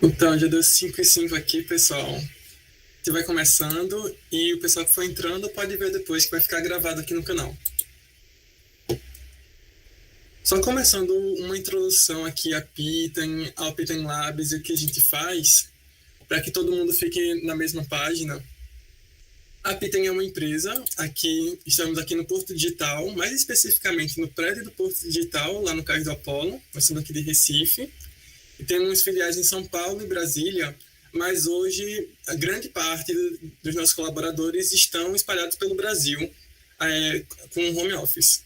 Então, já deu 5 e 5 aqui, pessoal. Você vai começando e o pessoal que for entrando pode ver depois que vai ficar gravado aqui no canal. Só começando uma introdução aqui ao Python Labs e o que a gente faz, para que todo mundo fique na mesma página. A Python é uma empresa, estamos aqui no Porto Digital, mais especificamente no prédio do Porto Digital, lá no Cais do Apolo. Nós estamos aqui de Recife. E temos filiais em São Paulo e Brasília, mas hoje a grande parte dos nossos colaboradores estão espalhados pelo Brasil, com home office.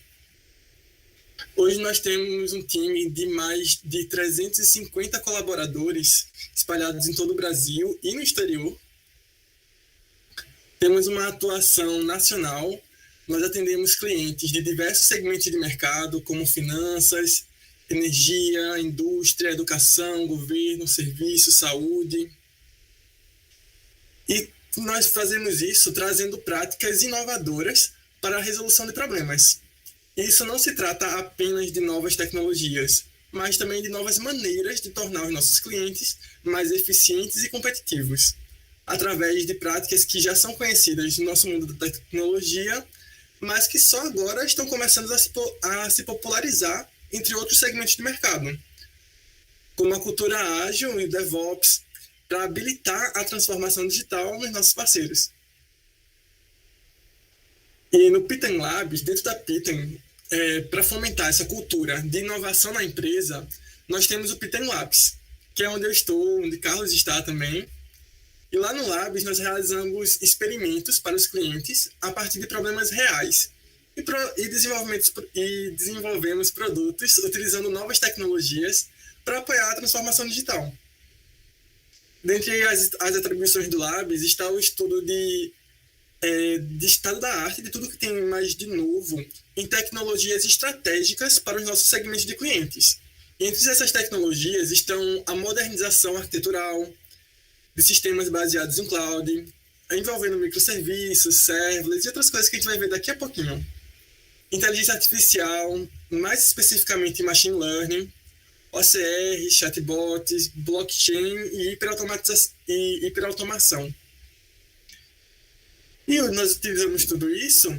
Hoje nós temos um time de mais de 350 colaboradores espalhados em todo o Brasil e no exterior. Temos uma atuação nacional. Nós atendemos clientes de diversos segmentos de mercado, como finanças, energia, indústria, educação, governo, serviço, saúde. E nós fazemos isso trazendo práticas inovadoras para a resolução de problemas. Isso não se trata apenas de novas tecnologias, mas também de novas maneiras de tornar os nossos clientes mais eficientes e competitivos, através de práticas que já são conhecidas no nosso mundo da tecnologia, mas que só agora estão começando a se popularizar entre outros segmentos de mercado, como a cultura ágil e o DevOps, para habilitar a transformação digital nos nossos parceiros. E no Python Labs, dentro da Python, para fomentar essa cultura de inovação na empresa, nós temos o Python Labs, que é onde eu estou, onde Carlos está também. E lá no Labs nós realizamos experimentos para os clientes a partir de problemas reais, e desenvolvemos produtos utilizando novas tecnologias para apoiar a transformação digital. Dentre as atribuições do Labs está o estudo de estado da arte, de tudo que tem mais de novo em tecnologias estratégicas para os nossos segmentos de clientes. E entre essas tecnologias estão a modernização arquitetural de sistemas baseados em cloud, envolvendo microserviços, serverless e outras coisas que a gente vai ver daqui a pouquinho. Inteligência artificial, mais especificamente machine learning, OCR, chatbots, blockchain e hiperautomação. E nós utilizamos tudo isso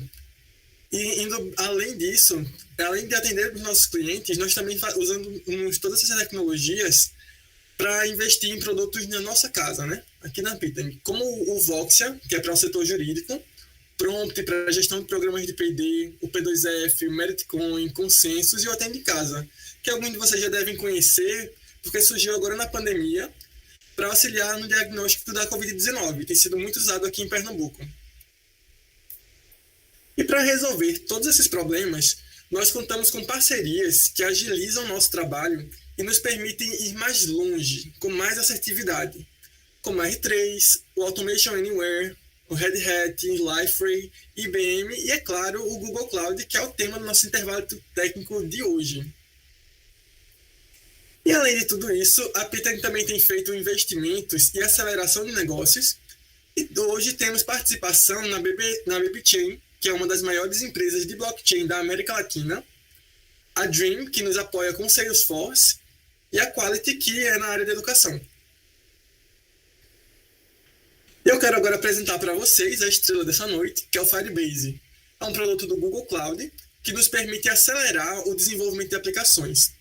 e além disso, além de atender os nossos clientes, nós também usamos todas essas tecnologias para investir em produtos na nossa casa, né? Aqui na Python, como o Voxia, que é para o setor jurídico, Prompt para a gestão de programas de P&D, o P2F, o Meritcoin, Consensus e o Atende Casa, que alguns de vocês já devem conhecer, porque surgiu agora na pandemia para auxiliar no diagnóstico da Covid-19. Tem sido muito usado aqui em Pernambuco. E para resolver todos esses problemas, nós contamos com parcerias que agilizam o nosso trabalho e nos permitem ir mais longe, com mais assertividade, como a R3, o Automation Anywhere, o Red Hat, Liferay, IBM e, é claro, o Google Cloud, que é o tema do nosso intervalo técnico de hoje. E além de tudo isso, a Python também tem feito investimentos e aceleração de negócios, e hoje temos participação na BBChain, que é uma das maiores empresas de blockchain da América Latina, a Dream, que nos apoia com Salesforce, e a Quality, que é na área de educação. Eu quero agora apresentar para vocês a estrela dessa noite, que é o Firebase. É um produto do Google Cloud que nos permite acelerar o desenvolvimento de aplicações.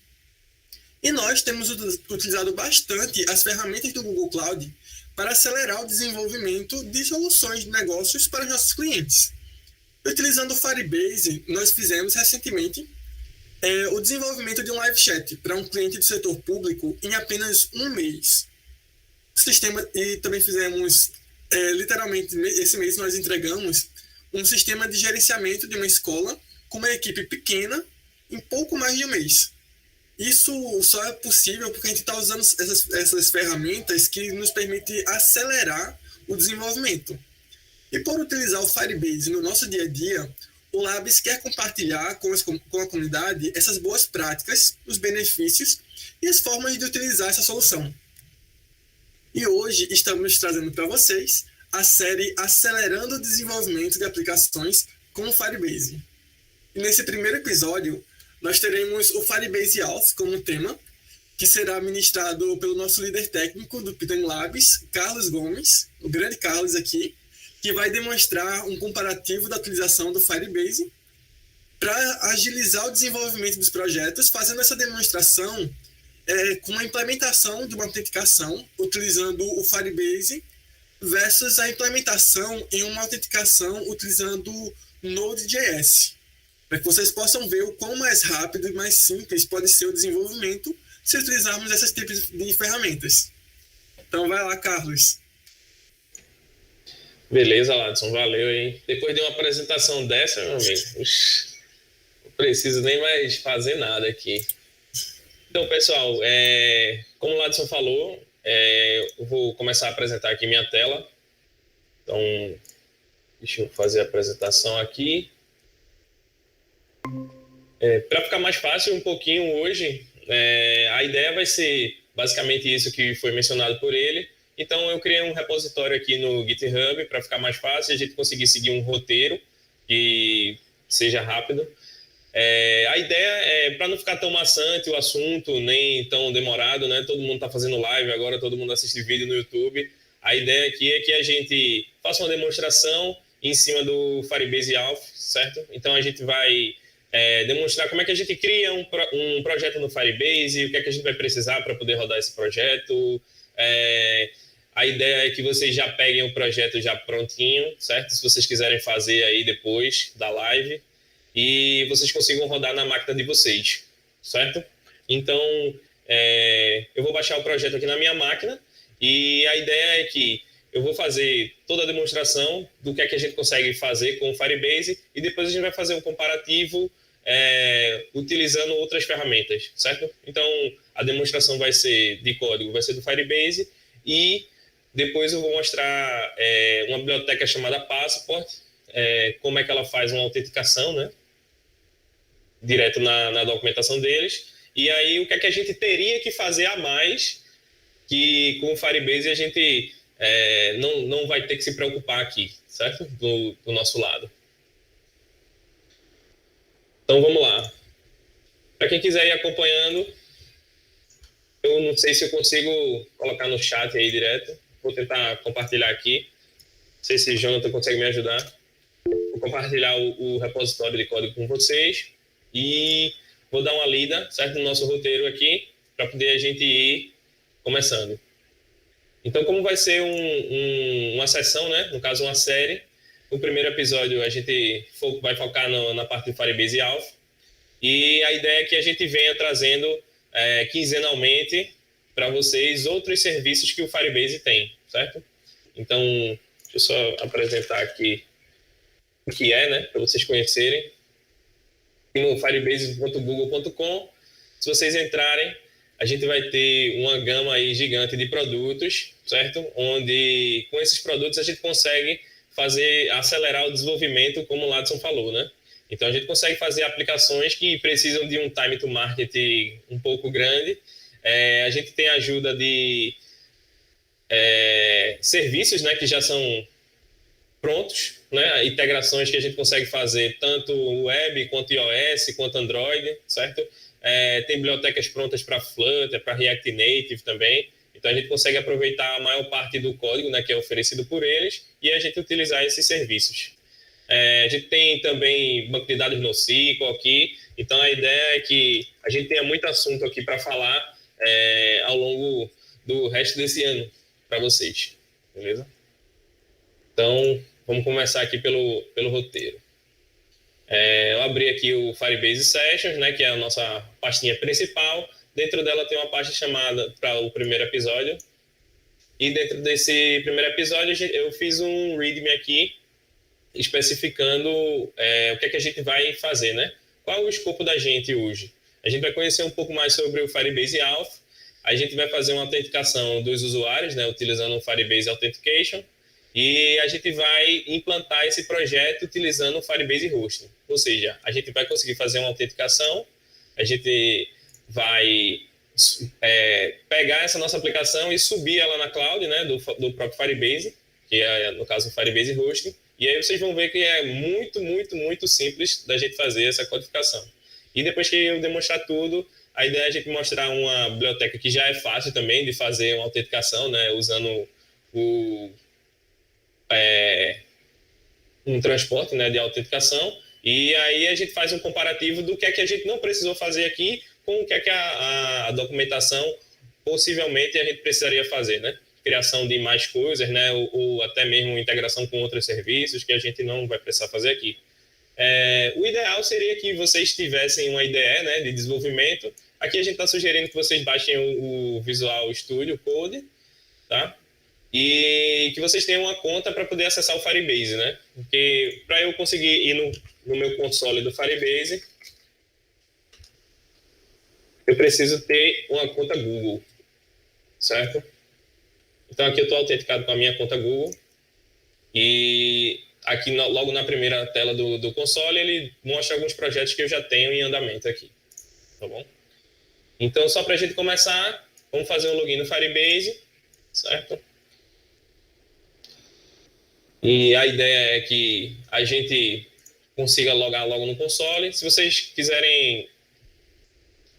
E nós temos utilizado bastante as ferramentas do Google Cloud para acelerar o desenvolvimento de soluções de negócios para os nossos clientes. Utilizando o Firebase, nós fizemos recentemente o desenvolvimento de um live chat para um cliente do setor público em apenas um mês. E também fizemos, literalmente, esse mês nós entregamos um sistema de gerenciamento de uma escola com uma equipe pequena em pouco mais de um mês. Isso só é possível porque a gente está usando essas ferramentas que nos permitem acelerar o desenvolvimento. E por utilizar o Firebase no nosso dia a dia, o Labs quer compartilhar com a comunidade essas boas práticas, os benefícios e as formas de utilizar essa solução. E hoje estamos trazendo para vocês a série Acelerando o Desenvolvimento de Aplicações com o Firebase. E nesse primeiro episódio, nós teremos o Firebase Auth como tema, que será ministrado pelo nosso líder técnico do Python Labs, Carlos Gomes, o grande Carlos aqui, que vai demonstrar um comparativo da utilização do Firebase para agilizar o desenvolvimento dos projetos, fazendo essa demonstração com a implementação de uma autenticação, utilizando o Firebase, versus a implementação em uma autenticação utilizando Node.js, para que vocês possam ver o quão mais rápido e mais simples pode ser o desenvolvimento se utilizarmos esses tipos de ferramentas. Então vai lá, Carlos. Beleza, Ladson, valeu, hein? Depois de uma apresentação dessa, meu amigo, não preciso nem mais fazer nada aqui. Então, pessoal, como o Ladson falou, eu vou começar a apresentar aqui minha tela. Então, deixa eu fazer a apresentação aqui. Para ficar mais fácil um pouquinho hoje, a ideia vai ser basicamente isso que foi mencionado por ele. Então, eu criei um repositório aqui no GitHub para ficar mais fácil e a gente conseguir seguir um roteiro que seja rápido. A ideia é para não ficar tão maçante o assunto, nem tão demorado, né? Todo mundo está fazendo live agora, todo mundo assiste vídeo no YouTube. A ideia aqui é que a gente faça uma demonstração em cima do Firebase Alpha, certo? Então, a gente vai demonstrar como é que a gente cria um projeto no Firebase, o que é que a gente vai precisar para poder rodar esse projeto. A ideia é que vocês já peguem o projeto já prontinho, certo? Se vocês quiserem fazer aí depois da live, e vocês consigam rodar na máquina de vocês, certo? Então, eu vou baixar o projeto aqui na minha máquina, e a ideia é que eu vou fazer toda a demonstração do que é que a gente consegue fazer com o Firebase, e depois a gente vai fazer um comparativo utilizando outras ferramentas, certo? Então, a demonstração vai ser de código, vai ser do Firebase, e depois eu vou mostrar uma biblioteca chamada Passport, como é que ela faz uma autenticação, né? Direto na documentação deles. E aí, o que é que a gente teria que fazer a mais que com o Firebase a gente não vai ter que se preocupar aqui, certo? Do nosso lado. Então, vamos lá. Para quem quiser ir acompanhando, eu não sei se eu consigo colocar no chat aí direto. Vou tentar compartilhar aqui. Não sei se o Jonathan consegue me ajudar. Vou compartilhar o repositório de código com vocês e vou dar uma lida, certo, no nosso roteiro aqui, para poder a gente ir começando. Então, como vai ser uma sessão, né? No caso, uma série, o primeiro episódio a gente vai focar na parte do Firebase Alpha, e a ideia é que a gente venha trazendo quinzenalmente para vocês outros serviços que o Firebase tem, certo? Então, deixa eu só apresentar aqui o que né, para vocês conhecerem. No firebase.google.com, se vocês entrarem, a gente vai ter uma gama aí gigante de produtos, certo? Onde, com esses produtos, a gente consegue acelerar o desenvolvimento, como o Ladson falou, né? Então, a gente consegue fazer aplicações que precisam de um time to market um pouco grande. A gente tem a ajuda de serviços, né, que já são prontos, né? Integrações que a gente consegue fazer tanto web, quanto iOS, quanto Android, certo? Tem bibliotecas prontas para Flutter, para React Native também. Então, a gente consegue aproveitar a maior parte do código, né, que é oferecido por eles, e a gente utilizar esses serviços. A gente tem também banco de dados NoSQL aqui. Então, a ideia é que a gente tenha muito assunto aqui para falar ao longo do resto desse ano para vocês, beleza? Então, vamos começar aqui pelo roteiro. Eu abri aqui o Firebase Sessions, né, que é a nossa pastinha principal. Dentro dela tem uma pasta chamada para o primeiro episódio. E dentro desse primeiro episódio, eu fiz um README aqui, especificando o que é que a gente vai fazer, né? Qual é o escopo da gente hoje? A gente vai conhecer um pouco mais sobre o Firebase Alpha. A gente vai fazer uma autenticação dos usuários, né, utilizando o Firebase Authentication. E a gente vai implantar esse projeto utilizando o Firebase Hosting. Ou seja, a gente vai conseguir fazer uma autenticação, a gente vai pegar essa nossa aplicação e subir ela na cloud, né, do próprio Firebase, que é, no caso, o Firebase Hosting. E aí vocês vão ver que é muito, muito, muito simples da gente fazer essa codificação. E depois que eu demonstrar tudo, A ideia é a gente mostrar uma biblioteca que já é fácil também de fazer uma autenticação, né, usando o, um transporte, né, de autenticação. E aí a gente faz um comparativo do que é que a gente não precisou fazer aqui com o que é que a documentação possivelmente a gente precisaria fazer, né? Criação de mais coisas, né? Ou até mesmo integração com outros serviços que a gente não vai precisar fazer aqui. O ideal seria que vocês tivessem uma IDE, né, de desenvolvimento. Aqui a gente está sugerindo que vocês baixem o Visual Studio Code, tá? E que vocês tenham uma conta para poder acessar o Firebase, né? Porque para eu conseguir ir no meu console do Firebase, eu preciso ter uma conta Google, certo? Então aqui eu estou autenticado com a minha conta Google e aqui logo na primeira tela do console ele mostra alguns projetos que eu já tenho em andamento aqui, tá bom? Então só para a gente começar, vamos fazer um login no Firebase, certo? E a ideia é que a gente consiga logar logo no console. Se vocês quiserem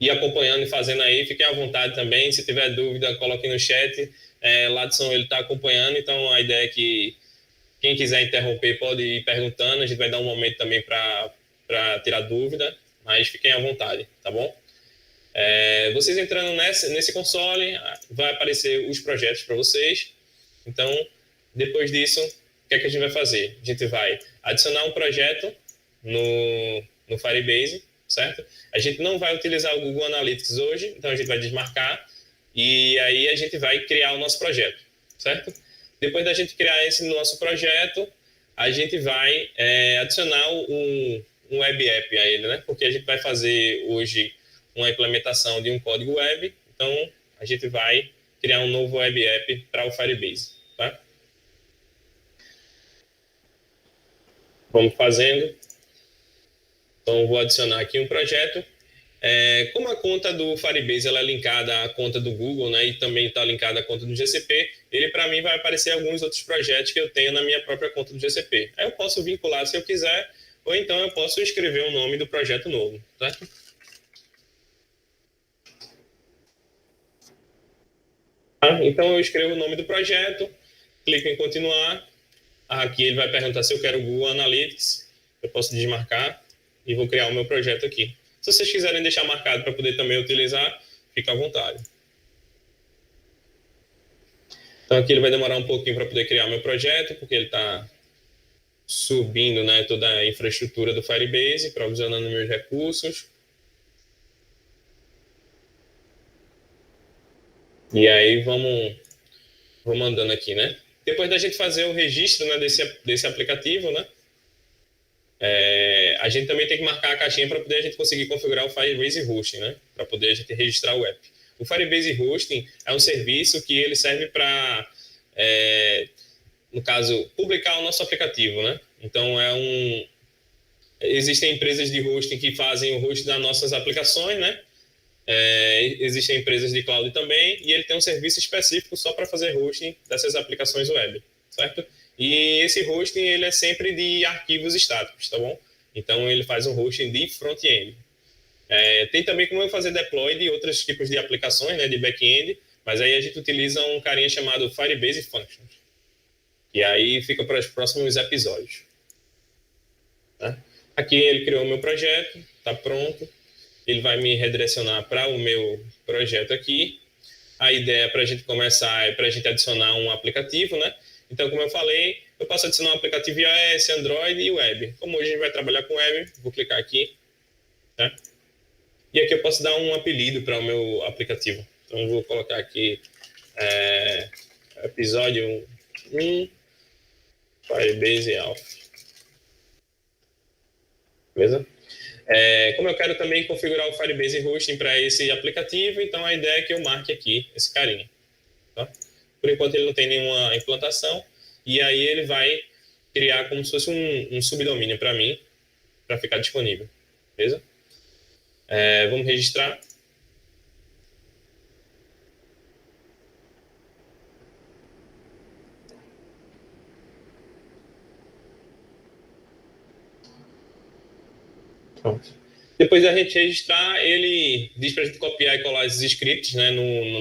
ir acompanhando e fazendo aí, fiquem à vontade também. Se tiver dúvida, coloquem no chat. Ladson, ele está acompanhando, então a ideia é que quem quiser interromper pode ir perguntando. A gente vai dar um momento também para tirar dúvida, mas fiquem à vontade, tá bom? Vocês entrando nesse console, vai aparecer os projetos para vocês. Então, depois disso, o que é que a gente vai fazer? A gente vai adicionar um projeto no Firebase, certo? A gente não vai utilizar o Google Analytics hoje, então a gente vai desmarcar e aí a gente vai criar o nosso projeto, certo? Depois da gente criar esse nosso projeto, a gente vai adicionar um web app a ele, né? Porque a gente vai fazer hoje uma implementação de um código web, então a gente vai criar um novo web app para o Firebase, tá? Vamos fazendo. Então, vou adicionar aqui um projeto. Como a conta do Firebase ela é linkada à conta do Google, né, e também está linkada à conta do GCP, ele para mim vai aparecer alguns outros projetos que eu tenho na minha própria conta do GCP. Aí eu posso vincular se eu quiser, ou então eu posso escrever o nome do projeto novo, certo? Então eu escrevo o nome do projeto, clico em continuar. Aqui ele vai perguntar se eu quero o Google Analytics. Eu posso desmarcar e vou criar o meu projeto aqui. Se vocês quiserem deixar marcado para poder também utilizar, fica à vontade. Então aqui ele vai demorar um pouquinho para poder criar o meu projeto, porque ele está subindo, né, toda a infraestrutura do Firebase, provisionando meus recursos. E aí vamos andando aqui, né? Depois da gente fazer o registro, né, desse aplicativo, né? A gente também tem que marcar a caixinha para poder a gente conseguir configurar o Firebase Hosting, né? Para poder a gente registrar o app. O Firebase Hosting é um serviço que ele serve para, no caso, publicar o nosso aplicativo, né? Então, existem empresas de hosting que fazem o host das nossas aplicações, né? Existem empresas de cloud também, e ele tem um serviço específico só para fazer hosting dessas aplicações web, certo? E esse hosting ele é sempre de arquivos estáticos, tá bom? Então ele faz um hosting de front-end. Tem também como eu fazer deploy de outros tipos de aplicações, né, de back-end, mas aí a gente utiliza um carinha chamado Firebase Functions. E aí fica para os próximos episódios. Tá? Aqui ele criou o meu projeto, está pronto. Ele vai me redirecionar para o meu projeto aqui. A ideia para a gente começar é para a gente adicionar um aplicativo, né? Então, como eu falei, eu posso adicionar um aplicativo iOS, Android e web. Como hoje a gente vai trabalhar com web, vou clicar aqui, tá? E aqui eu posso dar um apelido para o meu aplicativo. Então, eu vou colocar aqui episódio 1, Firebase Alpha. Beleza? Como eu quero também configurar o Firebase Hosting para esse aplicativo, então a ideia é que eu marque aqui esse carinha. Tá? Por enquanto ele não tem nenhuma implantação, e aí ele vai criar como se fosse um subdomínio para mim, para ficar disponível. Beleza? Vamos registrar. Pronto. Depois da gente registrar, ele diz para a gente copiar e colar esses scripts, né,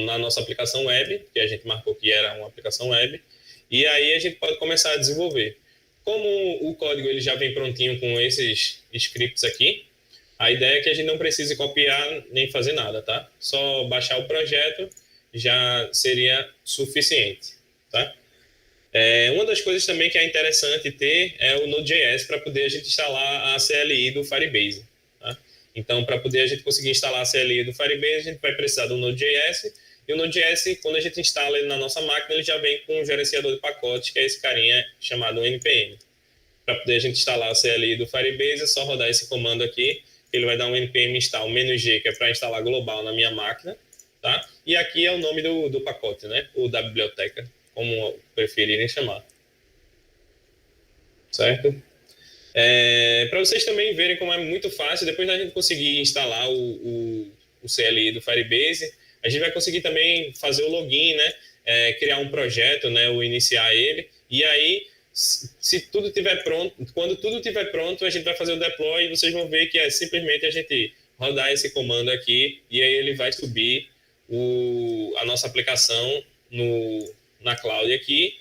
na nossa aplicação web, que a gente marcou que era uma aplicação web, e aí a gente pode começar a desenvolver. Como o código ele já vem prontinho com esses scripts aqui, a ideia é que a gente não precise copiar nem fazer nada, tá? Só baixar o projeto já seria suficiente, tá? Uma das coisas também que é interessante ter é o Node.js para poder a gente instalar a CLI do Firebase. Tá? Então, para poder a gente conseguir instalar a CLI do Firebase, a gente vai precisar do Node.js. E o Node.js, quando a gente instala ele na nossa máquina, ele já vem com um gerenciador de pacotes, que é esse carinha chamado npm. Para poder a gente instalar a CLI do Firebase, é só rodar esse comando aqui. Ele vai dar um npm install "-g", que é para instalar global na minha máquina. Tá? E aqui é o nome do pacote, né? Ou da biblioteca, como preferirem chamar. Certo? Para vocês também verem como é muito fácil, depois da gente conseguir instalar o CLI do Firebase, a gente vai conseguir também fazer o login, né? Criar um projeto, né? Ou iniciar ele. E aí, se tudo estiver pronto, quando tudo estiver pronto, a gente vai fazer o deploy e vocês vão ver que é simplesmente a gente rodar esse comando aqui e aí ele vai subir a nossa aplicação na cloud aqui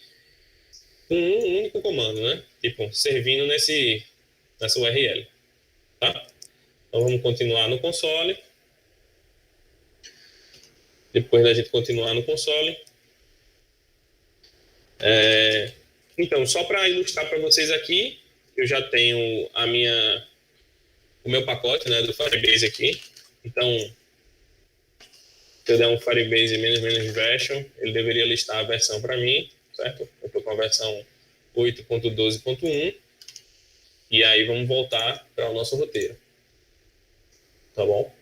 com um único comando, né? Tipo, servindo nessa URL, tá? Então vamos continuar no console. Depois da gente continuar no console, então só para ilustrar para vocês aqui, eu já tenho o meu pacote, né, do Firebase aqui. Então, se eu der um Firebase ---- version, ele deveria listar a versão para mim, certo? Eu estou com a versão 8.12.1. E aí vamos voltar para o nosso roteiro. Tá bom?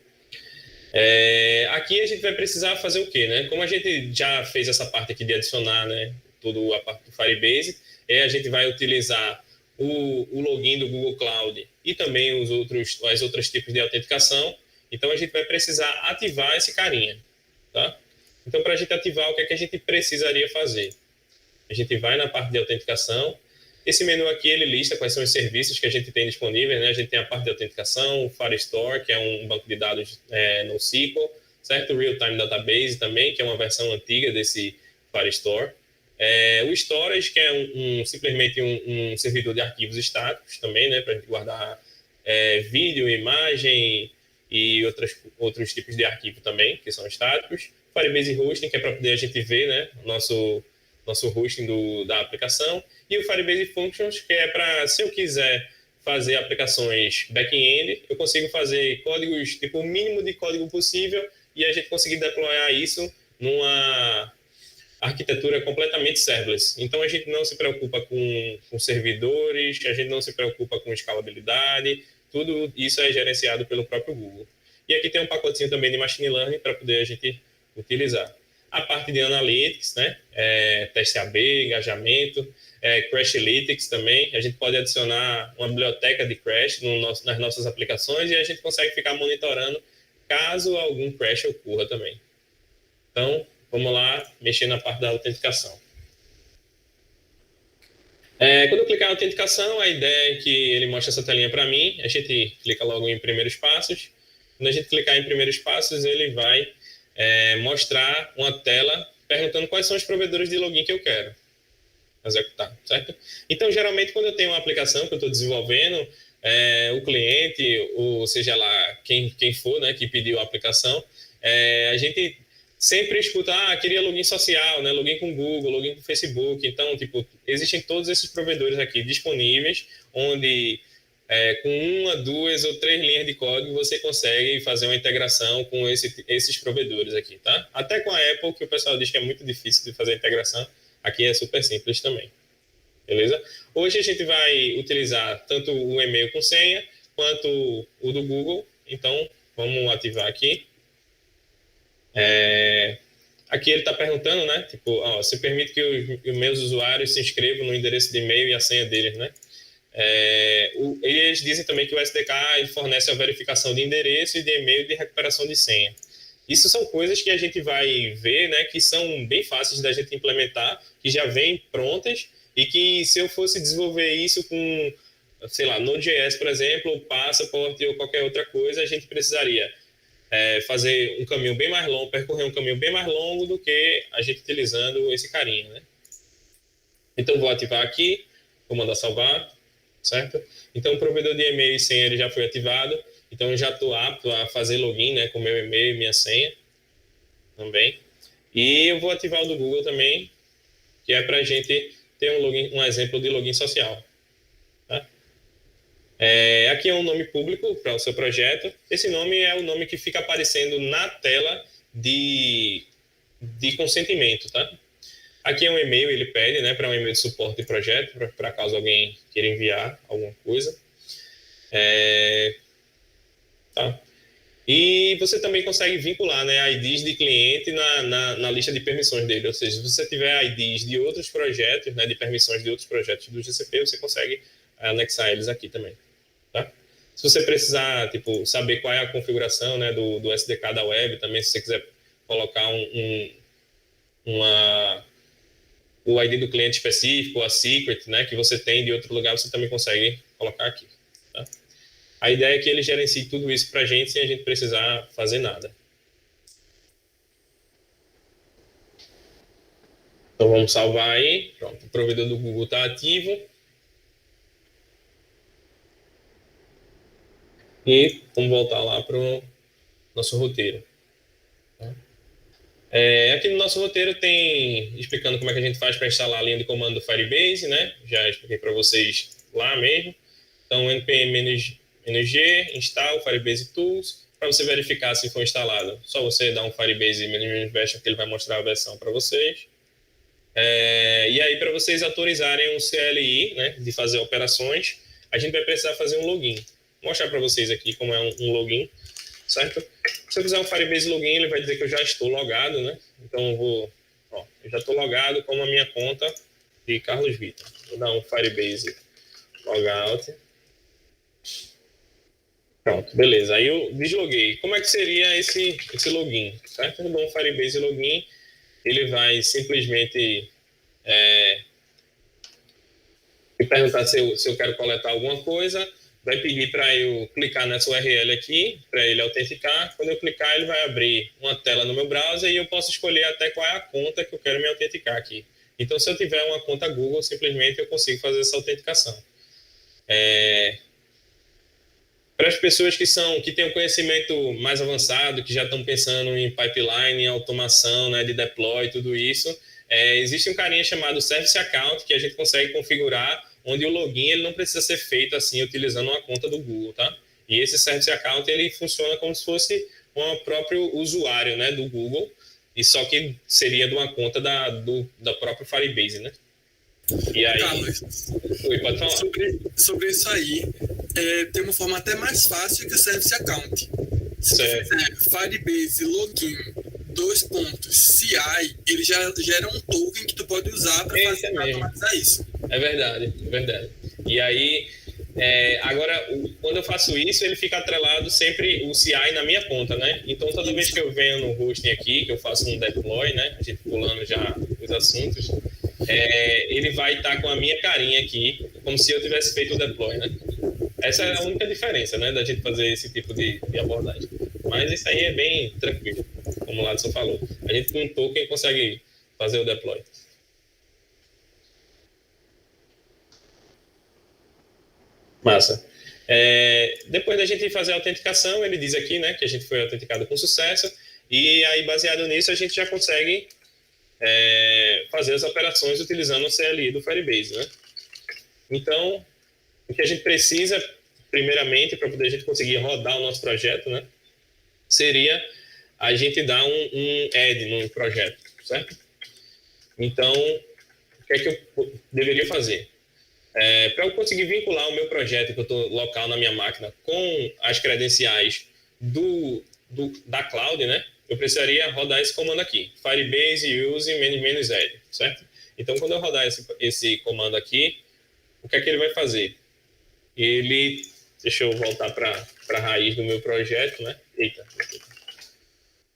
Aqui a gente vai precisar fazer o quê, né? Como a gente já fez essa parte aqui de adicionar, né, toda a parte do Firebase, a gente vai utilizar o login do Google Cloud e também os outros tipos de autenticação. Então a gente vai precisar ativar esse carinha, tá? Então, para a gente ativar, o que é que a gente precisaria fazer? A gente vai na parte de autenticação. Esse menu aqui, ele lista quais são os serviços que a gente tem disponíveis, né? A gente tem a parte de autenticação, o Firestore, que é um banco de dados NoSQL, certo? O Real-Time Database também, que é uma versão antiga desse Firestore. O Storage, que é simplesmente um servidor de arquivos estáticos também, né? Para a gente guardar vídeo, imagem e outros tipos de arquivo também, que são estáticos. Firebase Hosting, que é para poder a gente ver, né, nosso hosting da aplicação. E o Firebase Functions, que é para, se eu quiser fazer aplicações back-end, eu consigo fazer códigos, tipo, o mínimo de código possível e a gente conseguir deployar isso numa arquitetura completamente serverless. Então, a gente não se preocupa com servidores, a gente não se preocupa com escalabilidade, tudo isso é gerenciado pelo próprio Google. E aqui tem um pacotinho também de Machine Learning para poder a gente utilizar. A parte de Analytics, né? Teste AB, engajamento, Crashlytics também. A gente pode adicionar uma biblioteca de crash nas nossas aplicações e a gente consegue ficar monitorando caso algum crash ocorra também. Então, vamos lá mexer na parte da autenticação. Quando eu clicar em autenticação, a ideia é que ele mostre essa telinha para mim. A gente clica logo em primeiros passos. Quando a gente clicar em primeiros passos, ele vai mostrar uma tela perguntando quais são os provedores de login que eu quero executar, certo? Então, geralmente, quando eu tenho uma aplicação que eu estou desenvolvendo, o cliente, ou seja lá, quem for, né, que pediu a aplicação, a gente sempre escuta, queria login social, né, login com Google, login com Facebook. Então, tipo, existem todos esses provedores aqui disponíveis, onde com 1, 2 ou 3 linhas de código você consegue fazer uma integração com esses provedores aqui, tá? Até com a Apple, que o pessoal diz que é muito difícil de fazer a integração, aqui é super simples também, beleza? Hoje a gente vai utilizar tanto o e-mail com senha, quanto o do Google. Então, vamos ativar aqui. Aqui ele está perguntando, né? Tipo, você permite que os meus usuários se inscrevam no endereço de e-mail e a senha deles, né? Eles dizem também que o SDK fornece a verificação de endereço e de e-mail de recuperação de senha. Isso são coisas que a gente vai ver, né, que são bem fáceis da gente implementar, que já vêm prontas e que, se eu fosse desenvolver isso com sei lá, Node.js, por exemplo, Passport ou qualquer outra coisa, a gente precisaria fazer um caminho bem mais longo, percorrer um caminho bem mais longo do que a gente utilizando esse carinha, né? Então, vou ativar aqui, vou mandar salvar, certo? Então, o provedor de e-mail e senha ele já foi ativado, então eu já estou apto a fazer login, né, com meu e-mail e minha senha também. E eu vou ativar o do Google também, que é para a gente ter um exemplo de login social. Tá? Aqui é um nome público para o seu projeto. Esse nome é o nome que fica aparecendo na tela de consentimento, tá? Aqui é um e-mail, ele pede, né, para um e-mail de suporte de projeto, para caso alguém queira enviar alguma coisa. Tá? E você também consegue vincular, né, IDs de cliente na lista de permissões dele. Ou seja, se você tiver IDs de outros projetos, né, de permissões de outros projetos do GCP, você consegue anexar eles aqui também. Tá? Se você precisar saber qual é a configuração, né, do SDK da web, também se você quiser colocar o ID do cliente específico, a secret, né, que você tem de outro lugar, você também consegue colocar aqui. Tá? A ideia é que ele gerencie tudo isso para a gente sem a gente precisar fazer nada. Então vamos salvar aí. Pronto, o provedor do Google está ativo. E vamos voltar lá para o nosso roteiro. Aqui no nosso roteiro tem explicando como é que a gente faz para instalar a linha de comando do Firebase, né? Já expliquei para vocês lá mesmo. Então, npm-g install Firebase Tools, para você verificar se foi instalado. Só você dar um Firebase -version que ele vai mostrar a versão para vocês. E aí, para vocês autorizarem um CLI, né, de fazer operações, a gente vai precisar fazer um login. Vou mostrar para vocês aqui como é um login, certo? Se eu fizer um Firebase login, ele vai dizer que eu já estou logado, né? Então eu já estou logado com a minha conta de Carlos Vitor. Vou dar um Firebase logout. Pronto, beleza. Aí eu desloguei. Como é que seria esse login? Certo? Eu dou um Firebase login, ele vai simplesmente me perguntar se eu quero coletar alguma coisa, vai pedir para eu clicar nessa URL aqui, para ele autenticar. Quando eu clicar, ele vai abrir uma tela no meu browser e eu posso escolher até qual é a conta que eu quero me autenticar aqui. Então, se eu tiver uma conta Google, simplesmente eu consigo fazer essa autenticação. Para as pessoas que têm um conhecimento mais avançado, que já estão pensando em pipeline, em automação, né, de deploy, tudo isso, existe um carinha chamado Service Account que a gente consegue configurar, onde o login ele não precisa ser feito assim utilizando uma conta do Google, tá? E esse Service Account ele funciona como se fosse um próprio usuário, né, do Google, e só que seria de uma conta da própria Firebase, né? E aí... Carlos, Oi, pode falar. Sobre isso aí, tem uma forma até mais fácil que o Service Account. Se você fizer Firebase login CI, ele já gera um token que tu pode usar para automatizar isso. É verdade. E aí, agora, quando eu faço isso, ele fica atrelado sempre o CI na minha conta, né? Então, toda vez que eu venho no hosting aqui, que eu faço um deploy, né? A gente pulando já os assuntos, ele vai estar com a minha carinha aqui, como se eu tivesse feito o deploy, né? Essa é a única diferença, né, da gente fazer esse tipo de abordagem. Mas isso aí é bem tranquilo, como o Ladson falou. A gente com um token consegue fazer o deploy. Massa. Depois da gente fazer a autenticação, ele diz aqui, né, que a gente foi autenticado com sucesso, e aí, baseado nisso, a gente já consegue fazer as operações utilizando o CLI do Firebase, né? Então, o que a gente precisa, primeiramente, para poder a gente conseguir rodar o nosso projeto, né, seria a gente dar um add no projeto, certo? Então, o que é que eu deveria fazer? Para eu conseguir vincular o meu projeto que eu estou local na minha máquina com as credenciais da cloud, né, eu precisaria rodar esse comando aqui, Firebase use -add, certo? Então, quando eu rodar esse comando aqui, o que é que ele vai fazer? Deixa eu voltar para a raiz do meu projeto, né?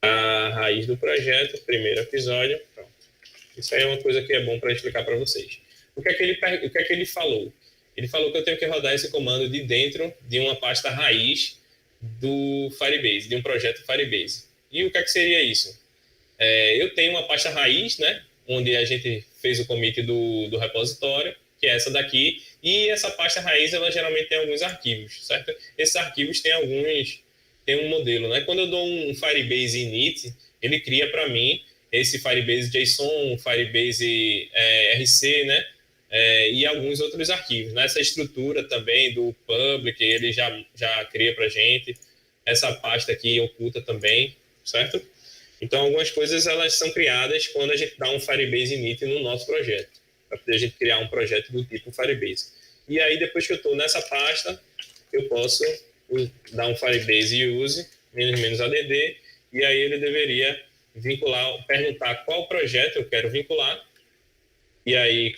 A raiz do projeto, primeiro episódio. Pronto. Isso aí é uma coisa que é bom para explicar para vocês. O que é que ele falou? ele falou que eu tenho que rodar esse comando de dentro de uma pasta raiz do Firebase, de um projeto Firebase. E o que é que seria isso? Eu tenho uma pasta raiz, né, onde a gente fez o commit do repositório, que é essa daqui, e essa pasta raiz, ela geralmente tem alguns arquivos, certo? Esses arquivos tem um modelo, né? Quando eu dou um Firebase init, ele cria para mim esse Firebase JSON, Firebase RC, né? E alguns outros arquivos, né? Essa estrutura também do public, ele já cria para gente. Essa pasta aqui oculta também, certo? Então, algumas coisas elas são criadas quando a gente dá um Firebase init no nosso projeto, para poder a gente criar um projeto do tipo Firebase. E aí, depois que eu estou nessa pasta, eu posso dar um Firebase use, -add, e aí ele deveria vincular, perguntar qual projeto eu quero vincular, e aí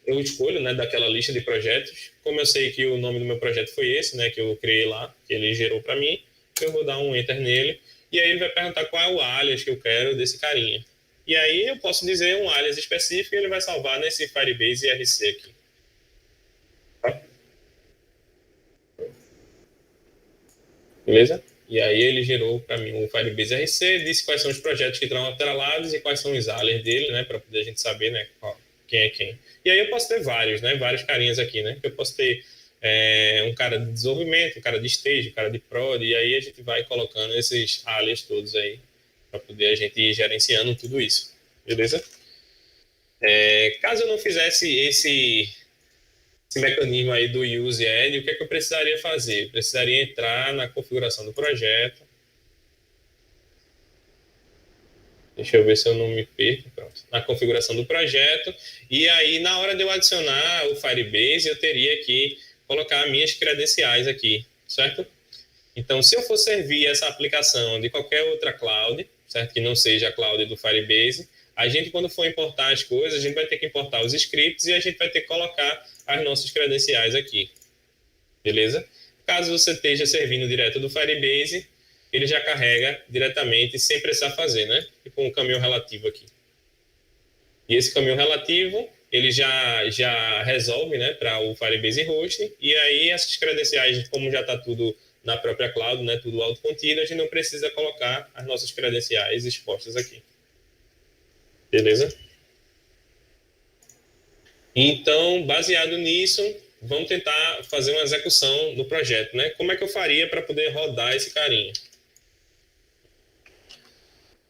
eu escolho, né, daquela lista de projetos. Como eu sei que o nome do meu projeto foi esse, né, que eu criei lá, que ele gerou para mim, eu vou dar um enter nele, e aí ele vai perguntar qual é o alias que eu quero desse carinha. E aí eu posso dizer um alias específico e ele vai salvar nesse Firebase RC aqui. Tá? Beleza? E aí ele gerou para mim um Firebase RC, disse quais são os projetos que estão atrelados e quais são os alias dele, né, para poder a gente saber, né, quem é quem. E aí eu posso ter vários, né, vários carinhas aqui, né, eu posso ter um cara de desenvolvimento, um cara de stage, um cara de prod, e aí a gente vai colocando esses alias todos aí, para poder a gente ir gerenciando tudo isso, beleza? Caso eu não fizesse esse mecanismo aí do use add, o que é que eu precisaria fazer? Eu precisaria entrar na configuração do projeto. Deixa eu ver se eu não me perco. Pronto. Na configuração do projeto. E aí, na hora de eu adicionar o Firebase, eu teria que colocar minhas credenciais aqui, certo? Então, se eu for servir essa aplicação de qualquer outra cloud, certo? Que não seja a cloud do Firebase, a gente, quando for importar as coisas, a gente vai ter que importar os scripts e a gente vai ter que colocar as nossas credenciais aqui, beleza? Caso você esteja servindo direto do Firebase, ele já carrega diretamente sem precisar fazer, né? Tipo um caminho relativo aqui. E esse caminho relativo, ele já resolve, né, para o Firebase Hosting, e aí essas credenciais, como já está tudo na própria cloud, né, tudo autocontido, a gente não precisa colocar as nossas credenciais expostas aqui. Beleza? Então, baseado nisso, vamos tentar fazer uma execução do projeto, né? Como é que eu faria para poder rodar esse carinha?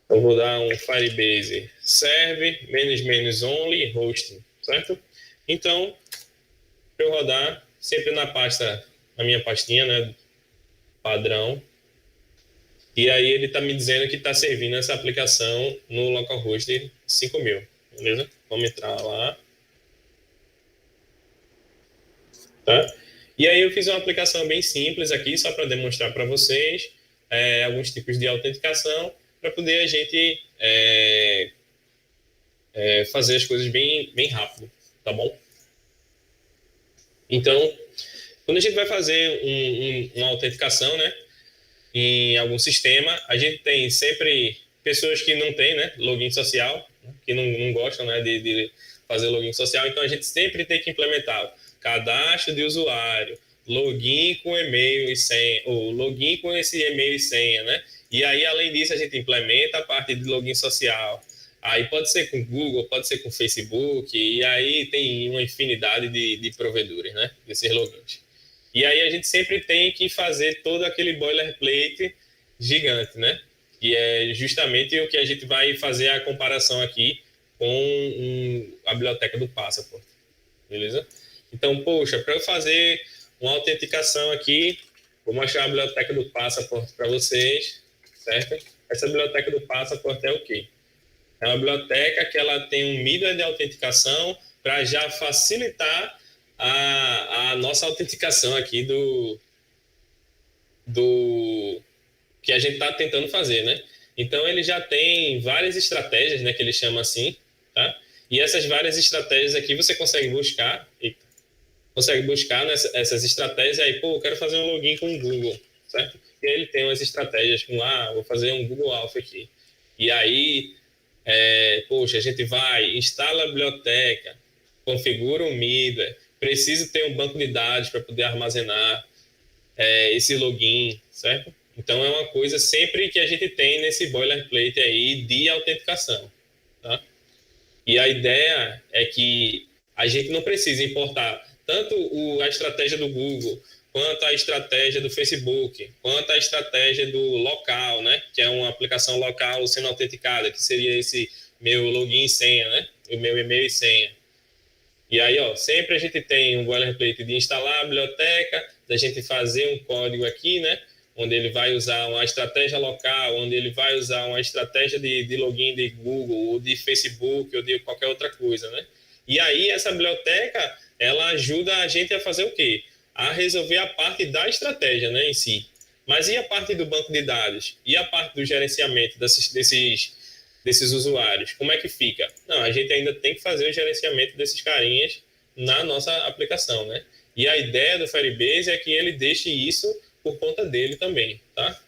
Eu vou dar um Firebase serve -only hosting, certo? Então, para eu rodar, sempre na minha pastinha, né, padrão, e aí ele está me dizendo que está servindo essa aplicação no localhost 5000, beleza? Vamos entrar lá. Tá? E aí eu fiz uma aplicação bem simples aqui, só para demonstrar para vocês alguns tipos de autenticação, para poder a gente fazer as coisas bem, bem rápido, tá bom? Então, quando a gente vai fazer uma autenticação, né, em algum sistema, a gente tem sempre pessoas que não têm, né, login social, que não gostam, né, de fazer login social, então a gente sempre tem que implementar cadastro de usuário, login com e-mail e senha, ou login com esse e-mail e senha, né? E aí, além disso, a gente implementa a parte de login social. Aí pode ser com Google, pode ser com Facebook, e aí tem uma infinidade de provedores, né? Desses logins. E aí a gente sempre tem que fazer todo aquele boilerplate gigante, né? Que é justamente o que a gente vai fazer a comparação aqui com a biblioteca do Passport, beleza? Então, poxa, para eu fazer uma autenticação aqui, vou mostrar a biblioteca do Passport para vocês, certo? Essa biblioteca do Passport é o quê? É uma biblioteca que ela tem um middleware de autenticação para já facilitar a nossa autenticação aqui do que a gente está tentando fazer, né? Então, ele já tem várias estratégias, né, que ele chama assim, tá? E essas várias estratégias aqui você consegue buscar essas estratégias aí, pô, eu quero fazer um login com o Google, certo? E aí ele tem umas estratégias com, vou fazer um Google Auth aqui. E aí, poxa, a gente vai, instala a biblioteca, configuro um middleware, preciso ter um banco de dados para poder armazenar esse login, certo? Então, é uma coisa sempre que a gente tem nesse boilerplate aí de autenticação, tá? E a ideia é que a gente não precisa importar tanto a estratégia do Google, quanto a estratégia do Facebook, quanto a estratégia do local, né? Que é uma aplicação local sendo autenticada, que seria esse meu login e senha, né? O meu e-mail e senha. E aí, ó, sempre a gente tem um boilerplate de instalar a biblioteca, da gente fazer um código aqui, né? Onde ele vai usar uma estratégia local, onde ele vai usar uma estratégia de login de Google, ou de Facebook, ou de qualquer outra coisa, né? E aí, essa biblioteca, ela ajuda a gente a fazer o quê? A resolver a parte da estratégia, né, em si. Mas e a parte do banco de dados? E a parte do gerenciamento desses usuários? Como é que fica? Não, a gente ainda tem que fazer o gerenciamento desses carinhas na nossa aplicação, né? E a ideia do Firebase é que ele deixe isso por conta dele também, tá?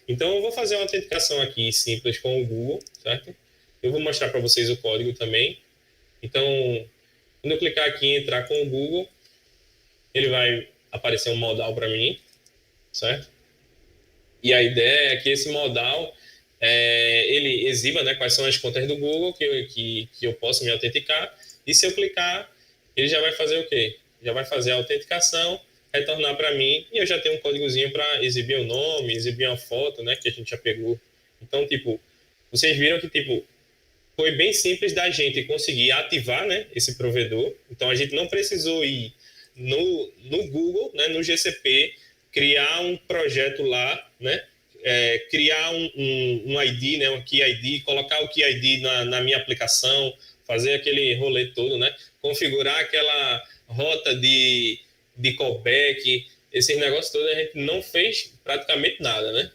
Então, eu vou fazer uma autenticação aqui simples com o Google, certo? Eu vou mostrar para vocês o código também. Então, quando eu clicar aqui em entrar com o Google, ele vai aparecer um modal para mim, certo? E a ideia é que esse modal ele exiba, né, quais são as contas do Google que eu posso me autenticar. E se eu clicar, ele já vai fazer o quê? Já vai fazer a autenticação, retornar para mim, e eu já tenho um códigozinho para exibir o nome, exibir uma foto, né, que a gente já pegou. Então, tipo, vocês viram que, tipo, foi bem simples da gente conseguir ativar, né, esse provedor. Então, a gente não precisou ir no Google, né, no GCP, criar um projeto lá, né, criar um ID, né, um Key ID, colocar o Key ID na minha aplicação, fazer aquele rolê todo, né, configurar aquela rota de callback, esses negócios todos, a gente não fez praticamente nada, né?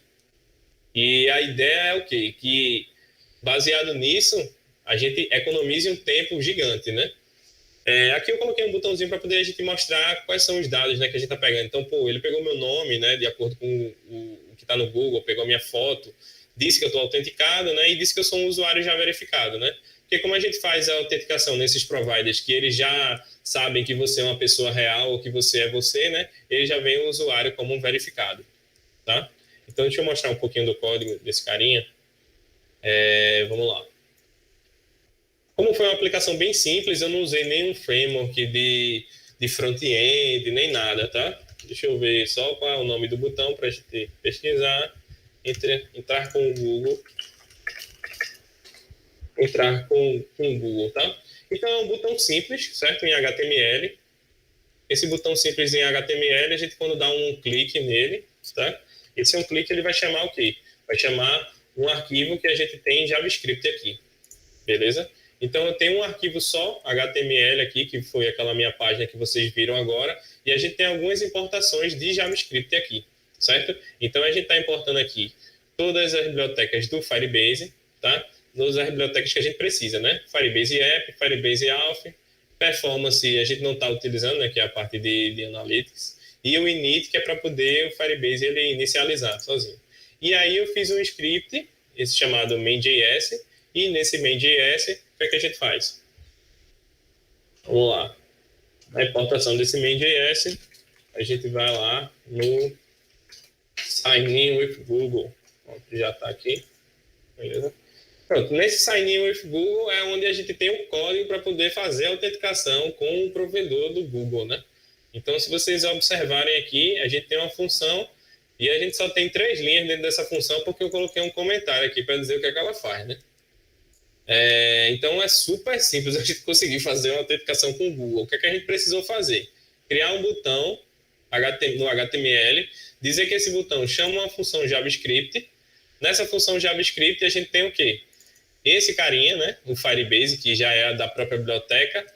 E a ideia é o quê? Que, baseado nisso, a gente economize um tempo gigante, né? Aqui eu coloquei um botãozinho para poder a gente mostrar quais são os dados, né, que a gente está pegando. Então, pô, ele pegou meu nome, né, de acordo com o que está no Google, pegou minha foto, disse que eu estou autenticado, né, e disse que eu sou um usuário já verificado, né? Porque como a gente faz a autenticação nesses providers, que eles já sabem que você é uma pessoa real ou que você é você, né, ele já vem o usuário como um verificado, tá? Então, deixa eu mostrar um pouquinho do código desse carinha. Vamos lá. Como foi uma aplicação bem simples, eu não usei nenhum framework de front-end, nem nada, tá? Deixa eu ver só qual é o nome do botão para a gente pesquisar, entrar com o Google, entrar com o Google, tá? Então, é um botão simples, certo? Em HTML. Esse botão simples em HTML, a gente quando dá um clique nele, tá? Esse um clique, ele vai chamar o quê? Vai chamar um arquivo que a gente tem em JavaScript aqui, beleza? Então, eu tenho um arquivo só, HTML aqui, que foi aquela minha página que vocês viram agora, e a gente tem algumas importações de JavaScript aqui, certo? Então, a gente está importando aqui todas as bibliotecas do Firebase, tá? Todas as bibliotecas que a gente precisa, né? Firebase App, Firebase Auth, Performance a gente não está utilizando, né? Que é a parte de Analytics, e o init, que é para poder o Firebase ele inicializar sozinho. E aí, eu fiz um script, esse chamado main.js, e nesse main.js, o que a gente faz? Vamos lá. Na importação desse main.js, a gente vai lá no Sign in with Google. Já está aqui. Beleza? Pronto. Nesse Sign in with Google é onde a gente tem o código para poder fazer a autenticação com o provedor do Google, né? Então, se vocês observarem aqui, a gente tem uma função e a gente só tem 3 linhas dentro dessa função porque eu coloquei um comentário aqui para dizer o que é que ela faz, né? Então, é super simples a gente conseguir fazer uma autenticação com o Google. O que é que a gente precisou fazer? Criar um botão no HTML, dizer que esse botão chama uma função JavaScript. Nessa função JavaScript, a gente tem o quê? Esse carinha, né? O Firebase, que já é da própria biblioteca.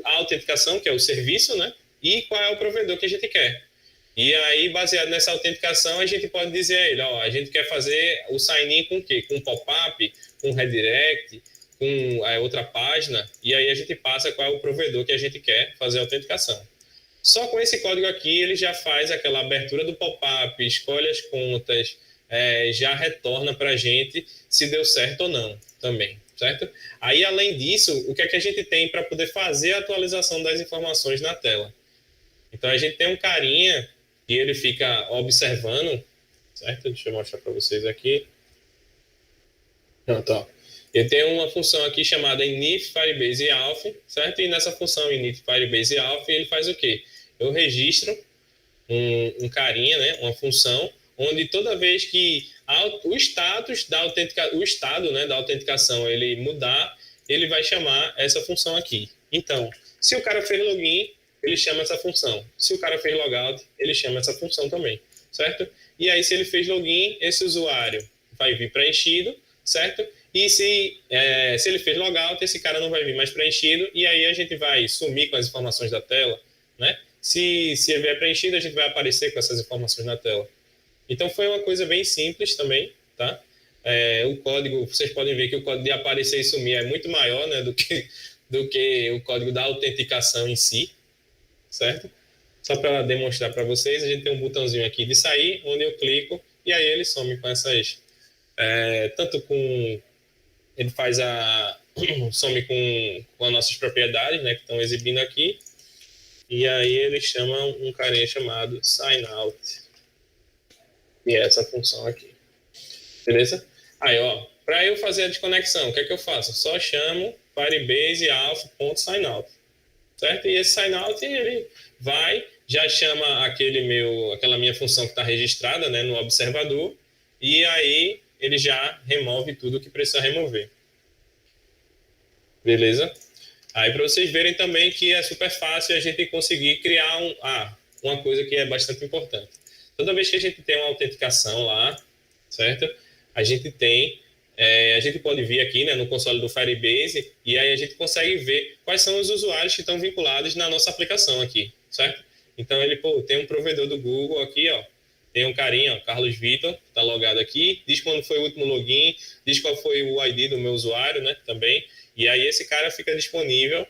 A autenticação, que é o serviço, né? E qual é o provedor que a gente quer. E aí, baseado nessa autenticação, a gente pode dizer a ele, ó, a gente quer fazer o sign-in com o quê? Com pop-up, com redirect, com outra página, e aí a gente passa qual é o provedor que a gente quer fazer a autenticação. Só com esse código aqui, ele já faz aquela abertura do pop-up, escolhe as contas, já retorna para a gente se deu certo ou não, também, certo? Aí, além disso, o que é que a gente tem para poder fazer a atualização das informações na tela? Então, a gente tem um carinha que ele fica observando, certo? Deixa eu mostrar para vocês aqui. Pronto, ó. Eu tenho uma função aqui chamada init Firebase Auth, certo? E nessa função init Firebase Auth, ele faz o quê? Eu registro um carinha, né? Uma função, onde toda vez que o status da autenticação, o estado, né, da autenticação ele mudar, ele vai chamar essa função aqui. Então, se o cara fez login, ele chama essa função. Se o cara fez logout, ele chama essa função também, certo? E aí, se ele fez login, esse usuário vai vir preenchido, certo? E se ele fez logout, esse cara não vai vir mais preenchido, e aí a gente vai sumir com as informações da tela, né? Se ele vier preenchido, a gente vai aparecer com essas informações na tela. Então, foi uma coisa bem simples também, tá? O código, vocês podem ver que o código de aparecer e sumir é muito maior, né, do que o código da autenticação em si, certo? Só para demonstrar para vocês, a gente tem um botãozinho aqui de sair, onde eu clico, e aí ele some com essas... tanto com... Ele faz some com as nossas propriedades, né, que estão exibindo aqui, e aí ele chama um carinha chamado sign out, e é essa função aqui, beleza? Aí, ó, para eu fazer a desconexão, o que é que eu faço? Só chamo Firebase auth.signout, certo? E esse signout, ele vai, já chama aquela minha função que está registrada, né, no observador, e aí ele já remove tudo que precisa remover. Beleza? Aí para vocês verem também que é super fácil a gente conseguir criar uma coisa que é bastante importante. Toda vez que a gente tem uma autenticação lá, certo? A gente pode vir aqui, né, no console do Firebase, e aí a gente consegue ver quais são os usuários que estão vinculados na nossa aplicação aqui, certo? Então ele tem um provedor do Google aqui, ó, tem um carinha, ó, Carlos Vitor, está logado aqui, diz quando foi o último login, diz qual foi o ID do meu usuário, né, também, e aí esse cara fica disponível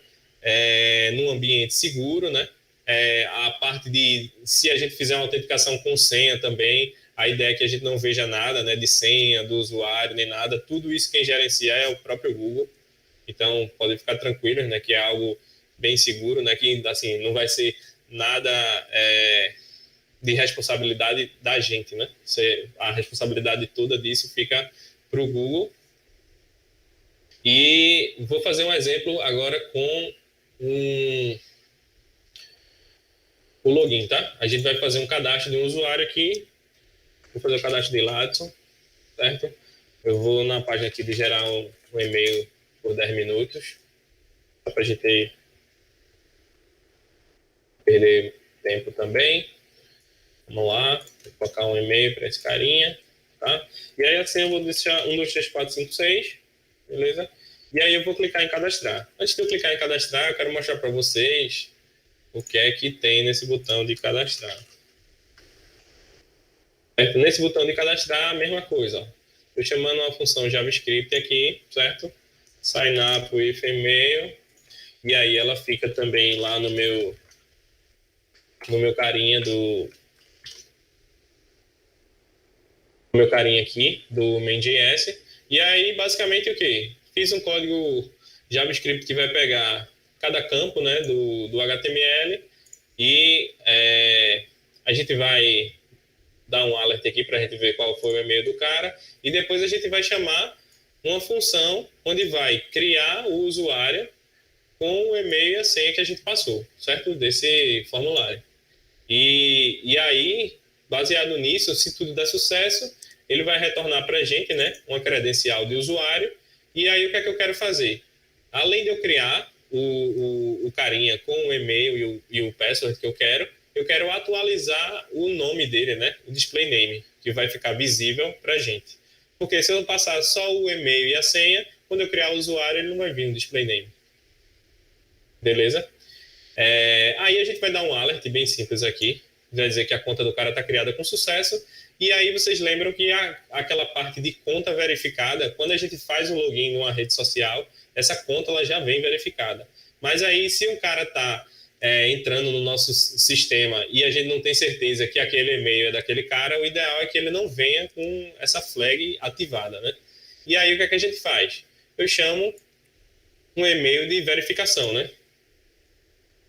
num ambiente seguro, né? A parte de, se a gente fizer uma autenticação com senha também, a ideia é que a gente não veja nada, né, de senha do usuário, nem nada, tudo isso quem gerencia é o próprio Google, então pode ficar tranquilo, né, que é algo bem seguro, né, que assim, não vai ser nada de responsabilidade da gente, né, a responsabilidade toda disso fica para o Google. E vou fazer um exemplo agora com o login, tá? A gente vai fazer um cadastro de um usuário aqui. Vou fazer o cadastro de Ladson, certo? Eu vou na página aqui de gerar um e-mail por 10 minutos. Só para a gente perder tempo também. Vamos lá, vou colocar um e-mail para esse carinha, tá? E aí assim eu vou deixar 1, 2, 3, 4, 5, 6, beleza? E aí eu vou clicar em cadastrar. Antes de eu clicar em cadastrar, eu quero mostrar para vocês o que é que tem nesse botão de cadastrar. Nesse botão de cadastrar, a mesma coisa. Estou chamando uma função JavaScript aqui, certo? Sign up with email. E aí ela fica também lá no meu carinha meu carinha aqui do main.js. E aí, basicamente, o quê? Fiz um código JavaScript que vai pegar cada campo, né, do HTML e a gente vai dar um alert aqui para a gente ver qual foi o e-mail do cara e depois a gente vai chamar uma função onde vai criar o usuário com o e-mail e a senha que a gente passou, certo? Desse formulário. E aí, baseado nisso, se tudo der sucesso, ele vai retornar para a gente, né, uma credencial de usuário. E aí, o que é que eu quero fazer? Além de eu criar o carinha com o e-mail e o password que eu quero atualizar o nome dele, né, o display name, que vai ficar visível para a gente. Porque se eu passar só o e-mail e a senha, quando eu criar o usuário, ele não vai vir no display name. Beleza? Aí a gente vai dar um alert bem simples aqui, vai dizer que a conta do cara está criada com sucesso, e aí vocês lembram que aquela parte de conta verificada, quando a gente faz o login numa rede social, essa conta ela já vem verificada. Mas aí se um cara está entrando no nosso sistema e a gente não tem certeza que aquele e-mail é daquele cara, o ideal é que ele não venha com essa flag ativada, né? E aí o que é que a gente faz? eu chamo um e-mail de verificação, né?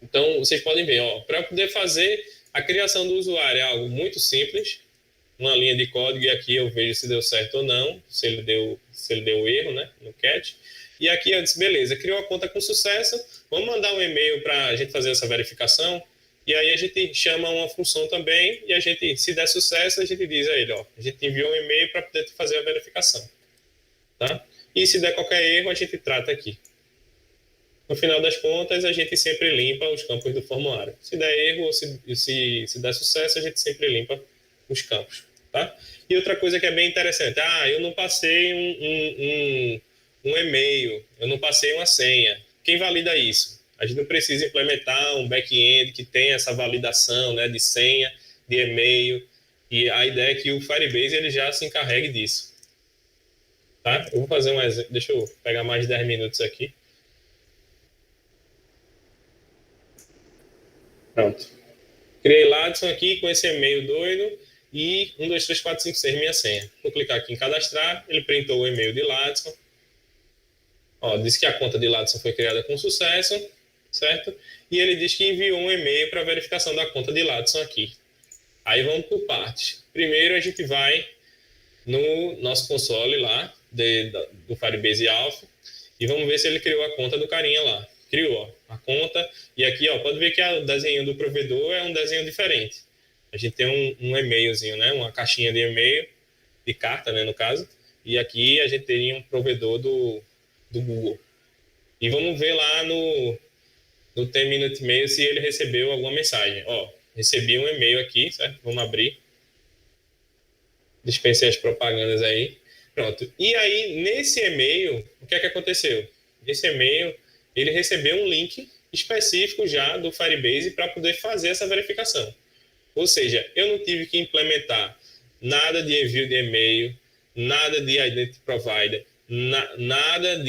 Então, vocês podem ver, para poder fazer a criação do usuário é algo muito simples, uma linha de código, e aqui eu vejo se deu certo ou não, se ele deu erro, né, no catch. E aqui eu disse, beleza, criou a conta com sucesso, vamos mandar um e-mail para a gente fazer essa verificação, e aí a gente chama uma função também, e a gente, se der sucesso, a gente diz a ele, a gente enviou um e-mail para poder fazer a verificação. Tá? E se der qualquer erro, a gente trata aqui. No final das contas, a gente sempre limpa os campos do formulário. Se der erro ou se der sucesso, a gente sempre limpa os campos. Tá? E outra coisa que é bem interessante, eu não passei um e-mail, eu não passei uma senha. Quem valida isso? A gente não precisa implementar um back-end que tenha essa validação, né, de senha, de e-mail, e a ideia é que o Firebase ele já se encarregue disso. Tá? Eu vou fazer um exemplo, deixa eu pegar mais 10 minutos aqui. Pronto. Criei Ladson aqui com esse e-mail doido e 1, 2, 3, 4, 5, 6 minha senha. Vou clicar aqui em cadastrar, ele printou o e-mail de Ladson. Diz que a conta de Ladson foi criada com sucesso, certo? E ele diz que enviou um e-mail para verificação da conta de Ladson aqui. Aí vamos por partes. Primeiro a gente vai no nosso console lá, do Firebase Alpha, e vamos ver se ele criou a conta do carinha lá. Criou a conta, e aqui pode ver que o desenho do provedor é um desenho diferente. A gente tem um e-mailzinho, né? Uma caixinha de e-mail, de carta, né, no caso, e aqui a gente teria um provedor do Google. E vamos ver lá no 10-minute mail se ele recebeu alguma mensagem. Recebi um e-mail aqui, certo? Vamos abrir. Dispensei as propagandas aí. Pronto. E aí, nesse e-mail, o que é que aconteceu? Esse e-mail, ele recebeu um link específico já do Firebase para poder fazer essa verificação. Ou seja, eu não tive que implementar nada de envio de e-mail, nada de Identity Provider, nada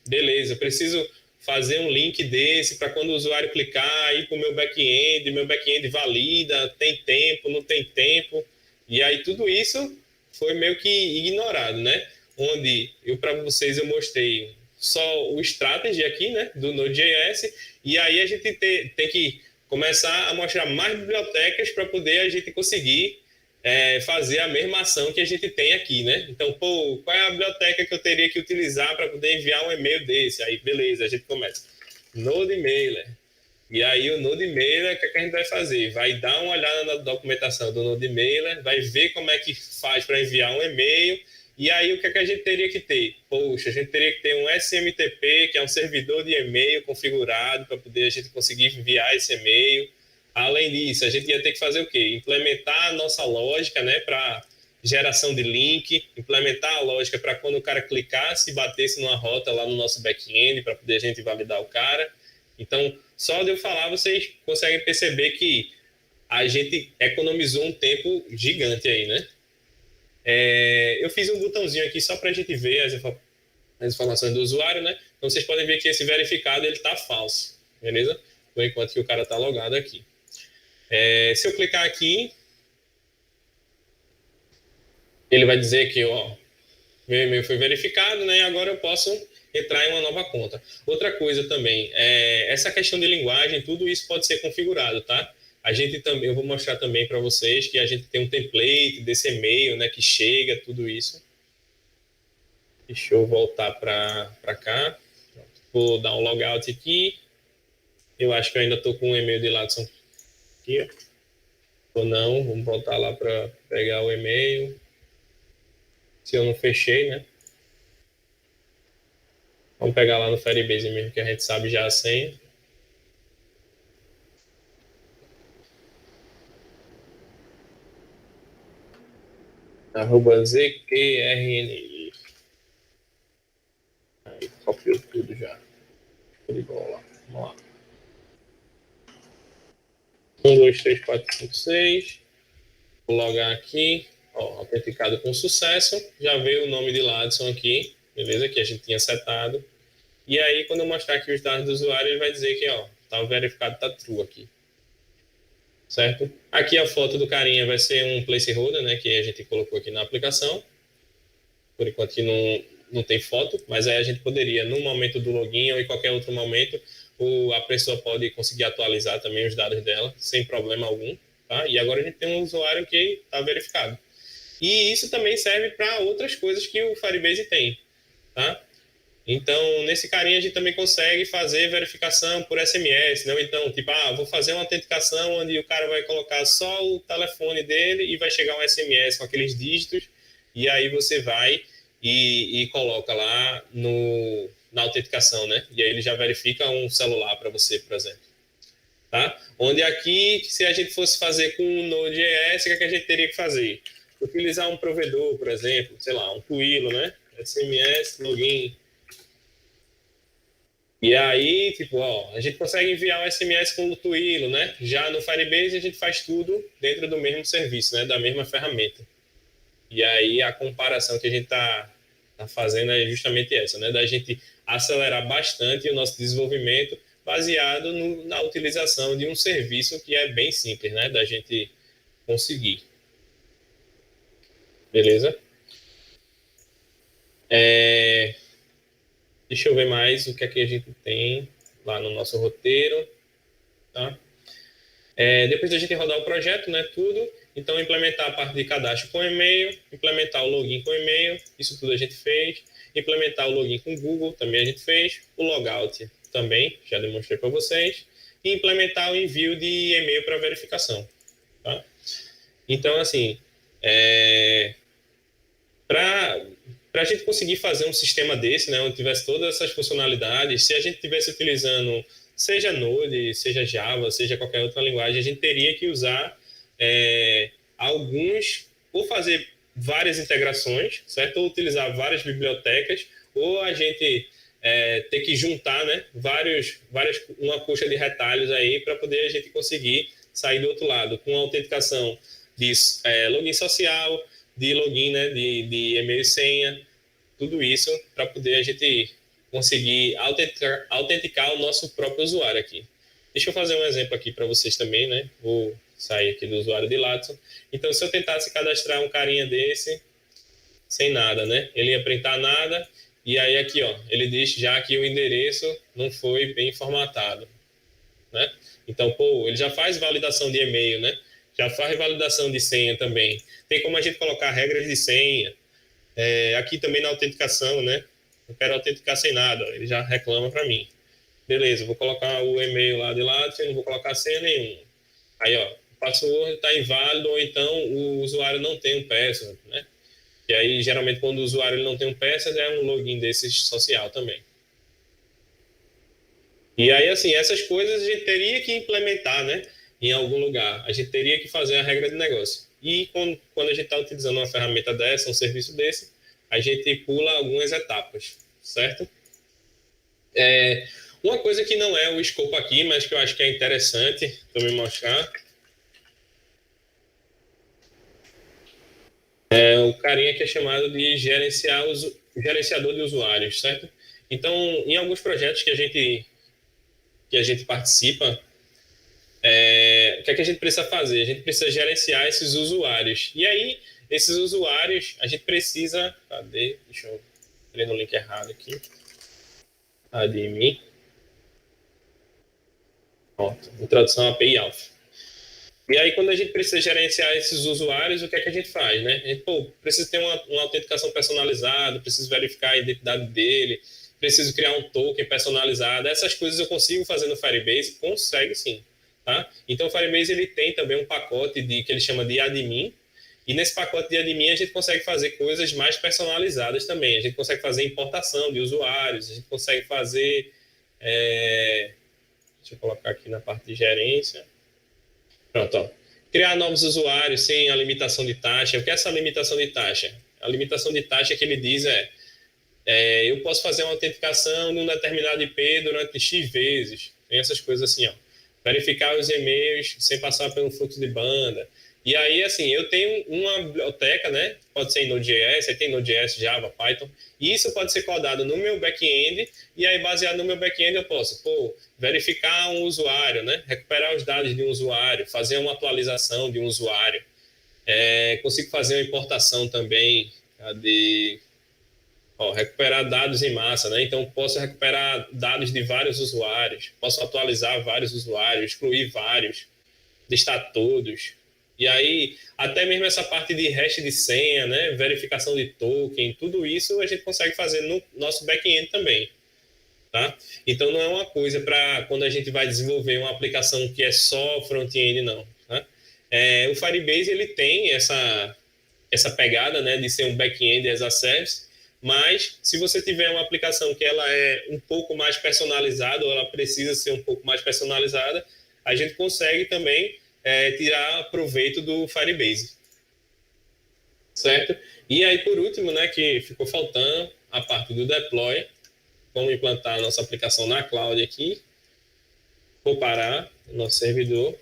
beleza, eu preciso fazer um link desse para quando o usuário clicar, ir para o meu back-end valida, tem tempo, não tem tempo. E aí tudo isso foi meio que ignorado, né? Onde para vocês eu mostrei só o strategy aqui, né, do Node.js, e aí a gente tem que começar a mostrar mais bibliotecas para poder a gente conseguir fazer a mesma ação que a gente tem aqui, né? Então, qual é a biblioteca que eu teria que utilizar para poder enviar um e-mail desse? Aí, beleza, a gente começa. NodeMailer. E aí o NodeMailer, o que a gente vai fazer? Vai dar uma olhada na documentação do NodeMailer, vai ver como é que faz para enviar um e-mail, e aí o que a gente teria que ter? A gente teria que ter um SMTP, que é um servidor de e-mail configurado para poder a gente conseguir enviar esse e-mail. Além disso, a gente ia ter que fazer o quê? Implementar a nossa lógica, né, para geração de link, implementar a lógica para quando o cara clicasse e batesse numa rota lá no nosso back-end para poder a gente validar o cara. Então, só de eu falar, vocês conseguem perceber que a gente economizou um tempo gigante aí, né? Eu fiz um botãozinho aqui só para a gente ver as informações do usuário, né? Então, vocês podem ver que esse verificado ele está falso, beleza? Por enquanto que o cara está logado aqui. Se eu clicar aqui, ele vai dizer que meu e-mail foi verificado, né? E agora eu posso entrar em uma nova conta. Outra coisa também, essa questão de linguagem, tudo isso pode ser configurado, tá? Eu vou mostrar também para vocês que a gente tem um template desse e-mail, né? Que chega, tudo isso. Deixa eu voltar para cá. Vou dar um logout aqui. Eu acho que eu ainda estou com o e-mail de Ladson aqui, ou não, vamos voltar lá para pegar o e-mail. Se eu não fechei, né? Vamos pegar lá no Firebase mesmo, que a gente sabe já a senha. @zqrni. Aí, copiou tudo já. Tudo igual lá. Vamos lá. 1, 2, 3, 4, 5, 6. Vou logar aqui. Autenticado com sucesso. Já veio o nome de Ladson aqui. Beleza? Que a gente tinha setado. E aí, quando eu mostrar aqui os dados do usuário, ele vai dizer que tá verificado, tá true aqui. Certo? Aqui a foto do carinha vai ser um placeholder, né? Que a gente colocou aqui na aplicação. Por enquanto que não tem foto, mas aí a gente poderia, no momento do login ou em qualquer outro momento, a pessoa pode conseguir atualizar também os dados dela, sem problema algum. Tá? E agora a gente tem um usuário que está verificado. E isso também serve para outras coisas que o Firebase tem. Tá? Então, nesse carinha, a gente também consegue fazer verificação por SMS. Não? Então, tipo, vou fazer uma autenticação onde o cara vai colocar só o telefone dele e vai chegar um SMS com aqueles dígitos, e aí você vai e coloca lá na autenticação, né? E aí ele já verifica um celular para você, por exemplo. Tá? Onde aqui, se a gente fosse fazer com o Node.js, o que a gente teria que fazer? Utilizar um provedor, por exemplo, sei lá, um Twilio, né? SMS, login. E aí, tipo, a gente consegue enviar o SMS com o Twilio, né? Já no Firebase a gente faz tudo dentro do mesmo serviço, né? Da mesma ferramenta. E aí a comparação que a gente tá fazendo é justamente essa, né? Da gente acelerar bastante o nosso desenvolvimento baseado na utilização de um serviço que é bem simples, né? Da gente conseguir. Beleza? Deixa eu ver mais o que é que a gente tem lá no nosso roteiro. Tá? Depois da gente rodar o projeto, né, tudo, então implementar a parte de cadastro com e-mail, implementar o login com e-mail, isso tudo a gente fez, implementar o login com Google, também a gente fez, o logout também, já demonstrei para vocês, e implementar o envio de e-mail para verificação. Tá? Então, assim, para a gente conseguir fazer um sistema desse, né, onde tivesse todas essas funcionalidades, se a gente estivesse utilizando seja Node, seja Java, seja qualquer outra linguagem, a gente teria que usar alguns, ou fazer várias integrações, certo? Ou utilizar várias bibliotecas, ou a gente ter que juntar, né, uma coxa de retalhos aí para poder a gente conseguir sair do outro lado, com a autenticação de login social, de login, né, de e-mail e senha, tudo isso para poder a gente conseguir autenticar o nosso próprio usuário aqui. Deixa eu fazer um exemplo aqui para vocês também, né? Vou sair aqui do usuário de Latson. Então, se eu tentasse cadastrar um carinha desse, sem nada, né? Ele ia printar nada, e aí aqui, ó, ele diz já que o endereço não foi bem formatado, né? Então, ele já faz validação de e-mail, né? Já faz validação de senha também. Tem como a gente colocar regras de senha. Aqui também na autenticação, né? Eu quero autenticar sem nada. Ele já reclama para mim. Beleza, vou colocar o e-mail lá de lado, não vou colocar senha nenhuma. Aí, ó, o password está inválido, ou então o usuário não tem um password, né? E aí, geralmente, quando o usuário ele não tem um password, é um login desses social também. E aí, assim, essas coisas a gente teria que implementar, né? Em algum lugar. A gente teria que fazer a regra de negócio. E quando a gente está utilizando uma ferramenta dessa, um serviço desse, a gente pula algumas etapas, certo? Uma coisa que não é o escopo aqui, mas que eu acho que é interessante também mostrar, é o carinha que é chamado de gerenciador de usuários, certo? Então, em alguns projetos que a gente participa, o que é que a gente precisa fazer? A gente precisa gerenciar esses usuários. E aí, esses usuários, a gente precisa... Cadê? Deixa eu... Entrei no link errado aqui. Admin. Pronto. Introdução à API Alpha. E aí, quando a gente precisa gerenciar esses usuários, o que é que a gente faz, né? A gente, precisa ter uma autenticação personalizada, preciso verificar a identidade dele, preciso criar um token personalizado. Essas coisas eu consigo fazer no Firebase? Consegue sim. Tá? Então, o Firebase ele tem também um pacote que ele chama de admin, e nesse pacote de admin a gente consegue fazer coisas mais personalizadas também. A gente consegue fazer importação de usuários, a gente consegue fazer... Deixa eu colocar aqui na parte de gerência. Pronto, ó. Criar novos usuários sem a limitação de taxa. O que é essa limitação de taxa? A limitação de taxa que ele diz eu posso fazer uma autenticação num determinado IP durante X vezes. Tem essas coisas assim, ó. Verificar os e-mails sem passar pelo fluxo de banda. E aí, assim, eu tenho uma biblioteca, né? Pode ser em Node.js, aí tem Node.js, Java, Python. E isso pode ser codado no meu back-end. E aí, baseado no meu back-end, eu posso, verificar um usuário, né? Recuperar os dados de um usuário, fazer uma atualização de um usuário. Consigo fazer uma importação também recuperar dados em massa, né? Então, posso recuperar dados de vários usuários, posso atualizar vários usuários, excluir vários, listar todos. E aí, até mesmo essa parte de hash de senha, né? Verificação de token, tudo isso a gente consegue fazer no nosso back-end também. Tá? Então, não é uma coisa para quando a gente vai desenvolver uma aplicação que é só front-end, não. Tá? O Firebase ele tem essa pegada, né, de ser um back-end as a service, mas se você tiver uma aplicação que ela é um pouco mais personalizada, ou ela precisa ser um pouco mais personalizada, a gente consegue também tirar proveito do Firebase. Certo? E aí, por último, né, que ficou faltando a parte do deploy. Vamos implantar a nossa aplicação na cloud aqui. Vou parar o nosso servidor.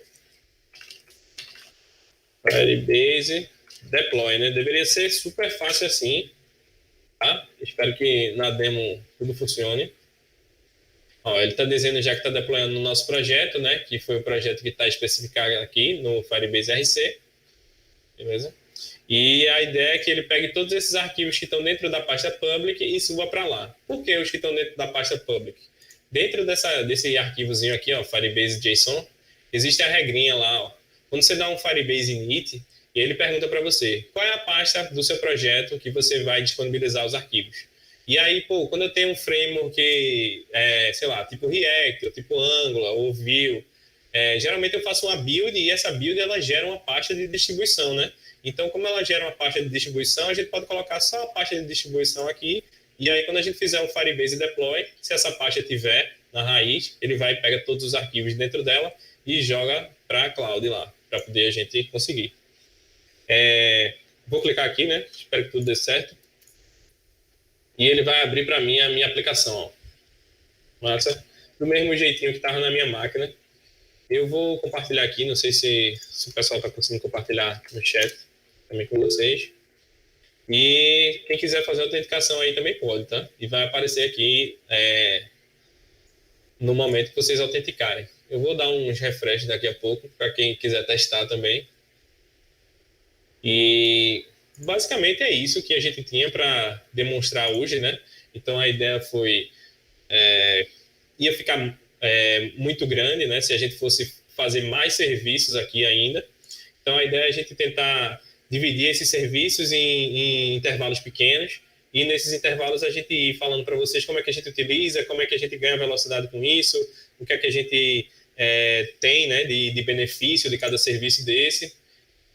Firebase deploy, né? Deveria ser super fácil assim, tá? Espero que na demo tudo funcione. Ele está dizendo já que está deployando no nosso projeto, né? Que foi o projeto que está especificado aqui no Firebase RC. Beleza? E a ideia é que ele pegue todos esses arquivos que estão dentro da pasta public e suba para lá. Por que os que estão dentro da pasta public? Dentro desse arquivozinho aqui, Firebase JSON, existe a regrinha lá. Quando você dá um Firebase init, ele pergunta para você qual é a pasta do seu projeto que você vai disponibilizar os arquivos. E aí, quando eu tenho um framework que sei lá, tipo React, ou tipo Angular, ou Vue, geralmente eu faço uma build e essa build ela gera uma pasta de distribuição, né? Então, como ela gera uma pasta de distribuição, a gente pode colocar só a pasta de distribuição aqui. E aí, quando a gente fizer um Firebase deploy, se essa pasta tiver na raiz, ele vai pegar todos os arquivos dentro dela e joga para a cloud lá, para poder a gente conseguir. Vou clicar aqui, né? Espero que tudo dê certo. E ele vai abrir para mim a minha aplicação. Massa. Do mesmo jeitinho que estava na minha máquina. Eu vou compartilhar aqui, não sei se o pessoal está conseguindo compartilhar no chat também com vocês. E quem quiser fazer a autenticação aí também pode, tá? E vai aparecer aqui no momento que vocês autenticarem. Eu vou dar uns refresh daqui a pouco para quem quiser testar também. E basicamente é isso que a gente tinha para demonstrar hoje, né? Então a ideia foi ia ficar muito grande, né? Se a gente fosse fazer mais serviços aqui ainda. Então a ideia é a gente tentar dividir esses serviços em intervalos pequenos e nesses intervalos a gente ir falando para vocês como é que a gente utiliza, como é que a gente ganha velocidade com isso, o que é que a gente tem, né, de benefício de cada serviço desse,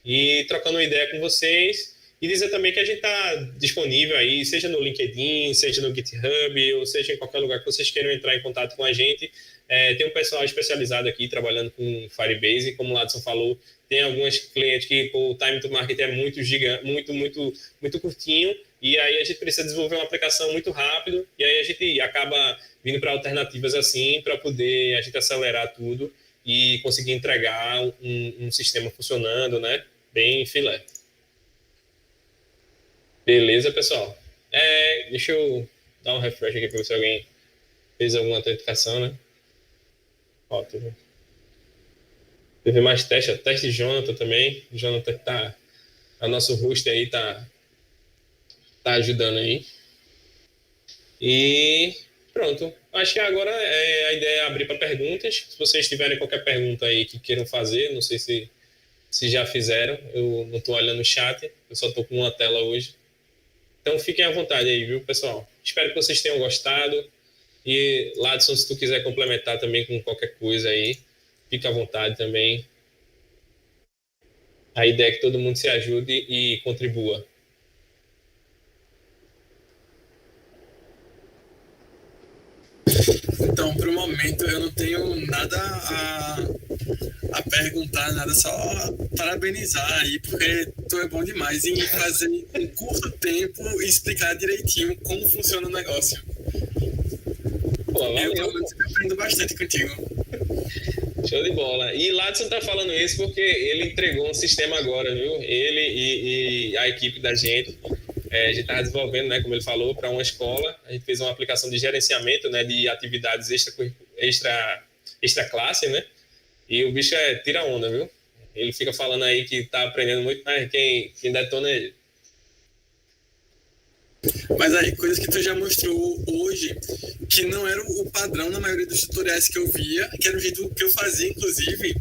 e trocando uma ideia com vocês e dizer também que a gente está disponível aí, seja no LinkedIn, seja no GitHub, ou seja em qualquer lugar que vocês queiram entrar em contato com a gente. Tem um pessoal especializado aqui trabalhando com Firebase, como o Ladson falou, tem algumas clientes que o time to market é muito gigante, muito curtinho, e aí a gente precisa desenvolver uma aplicação muito rápido, e aí a gente acaba vindo para alternativas assim, para poder a gente acelerar tudo e conseguir entregar um sistema funcionando, né? Bem filé. Beleza, pessoal? Deixa eu dar um refresh aqui para ver se alguém fez alguma autenticação, né? Teve mais teste, teste Jonathan também. Jonathan tá, a nosso host aí tá ajudando aí. E pronto. Acho que agora a ideia é abrir para perguntas. Se vocês tiverem qualquer pergunta aí que queiram fazer, não sei se já fizeram, eu não estou olhando o chat, eu só estou com uma tela hoje. Então fiquem à vontade aí, viu, pessoal? Espero que vocês tenham gostado. E, Ladson, se tu quiser complementar também com qualquer coisa aí, fica à vontade também. A ideia é que todo mundo se ajude e contribua. Então, para o momento, eu não tenho nada a perguntar, nada, só parabenizar aí, porque tu é bom demais em fazer em curto tempo e explicar direitinho como funciona o negócio. Valeu. Eu aprendo bastante contigo. Show de bola. E Ladson tá falando isso porque ele entregou um sistema agora, viu? Ele e a equipe da gente. A gente estava desenvolvendo, né, como ele falou, para uma escola. A gente fez uma aplicação de gerenciamento, né, de atividades extra classe, né? E o bicho tira onda, viu? Ele fica falando aí que tá aprendendo muito, mas quem detona é ele. Mas aí, coisas que tu já mostrou hoje, que não era o padrão na maioria dos tutoriais que eu via, que era o jeito que eu fazia, inclusive,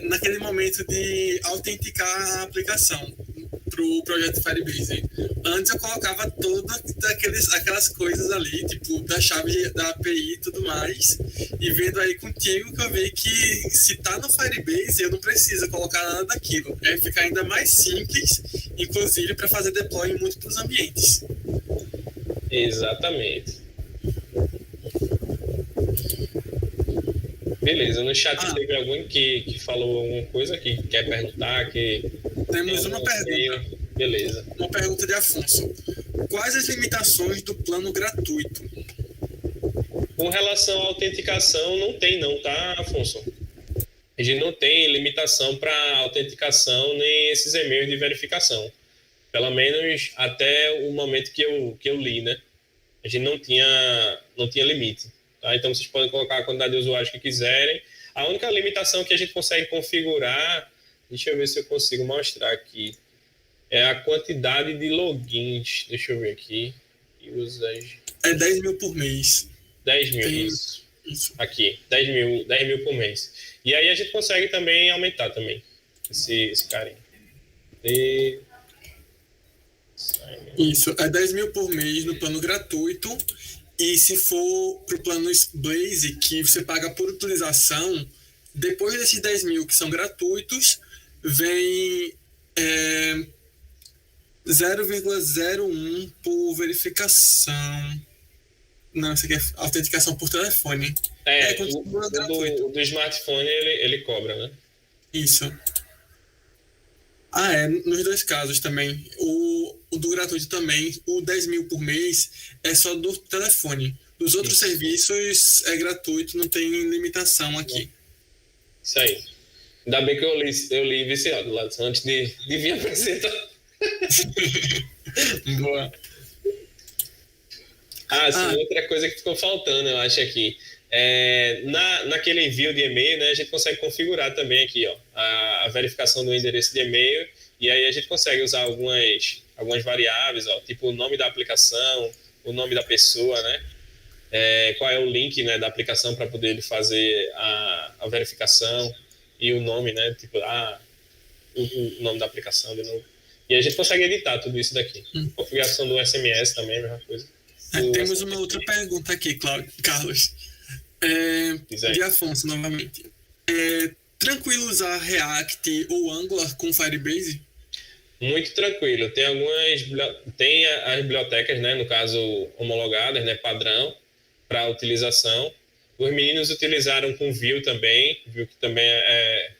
naquele momento de autenticar a aplicação para o projeto Firebase. Antes eu colocava todas aquelas coisas ali, tipo, da chave da API e tudo mais, e vendo aí contigo que eu vi que se tá no Firebase, eu não preciso colocar nada daquilo. É ficar ainda mais simples, inclusive para fazer deploy em múltiplos ambientes. Exatamente. Beleza, no chat teve alguém que falou alguma coisa que quer perguntar, que temos uma pergunta. Beleza. Uma pergunta de Afonso. Quais as limitações do plano gratuito? Com relação à autenticação, não tem não, tá, Afonso? A gente não tem limitação para autenticação nem esses e-mails de verificação. Pelo menos até o momento que eu li, né? A gente não tinha limite. Tá? Então, vocês podem colocar a quantidade de usuários que quiserem. A única limitação que a gente consegue configurar, deixa eu ver se eu consigo mostrar aqui, é a quantidade de logins. Deixa eu ver aqui. É 10 mil por mês. 10 mil, isso. Aqui, 10 mil por mês. E aí a gente consegue também aumentar também esse carinha. Isso, é 10 mil por mês no plano gratuito. E se for para o plano Blaze, que você paga por utilização, depois desses 10 mil que são gratuitos, vem 0,01 por verificação. Não, isso aqui é autenticação por telefone. Do smartphone ele cobra, né? Isso. Nos dois casos também. O do gratuito também, o 10 mil por mês é só do telefone. Dos outros serviços é gratuito, não tem limitação aqui. Isso aí. Ainda bem que eu li viciado, Ladson, antes de vir apresentar. Boa. Outra coisa que ficou faltando, eu acho aqui. Naquele envio de e-mail, né, a gente consegue configurar também aqui, ó, a verificação do endereço de e-mail, e aí a gente consegue usar algumas variáveis, ó, tipo o nome da aplicação, o nome da pessoa, né, qual é o link, né, da aplicação para poder ele fazer a verificação, e o nome, né, tipo, o nome da aplicação de novo. E a gente consegue editar tudo isso daqui. Configuração do SMS também, a mesma coisa. Temos uma outra pergunta aqui, Carlos. De Afonso, novamente. Tranquilo usar React ou Angular com Firebase? Muito tranquilo. Tem as bibliotecas, né, no caso homologadas, né, padrão, para utilização. Os meninos utilizaram com Vue também, Vue que também é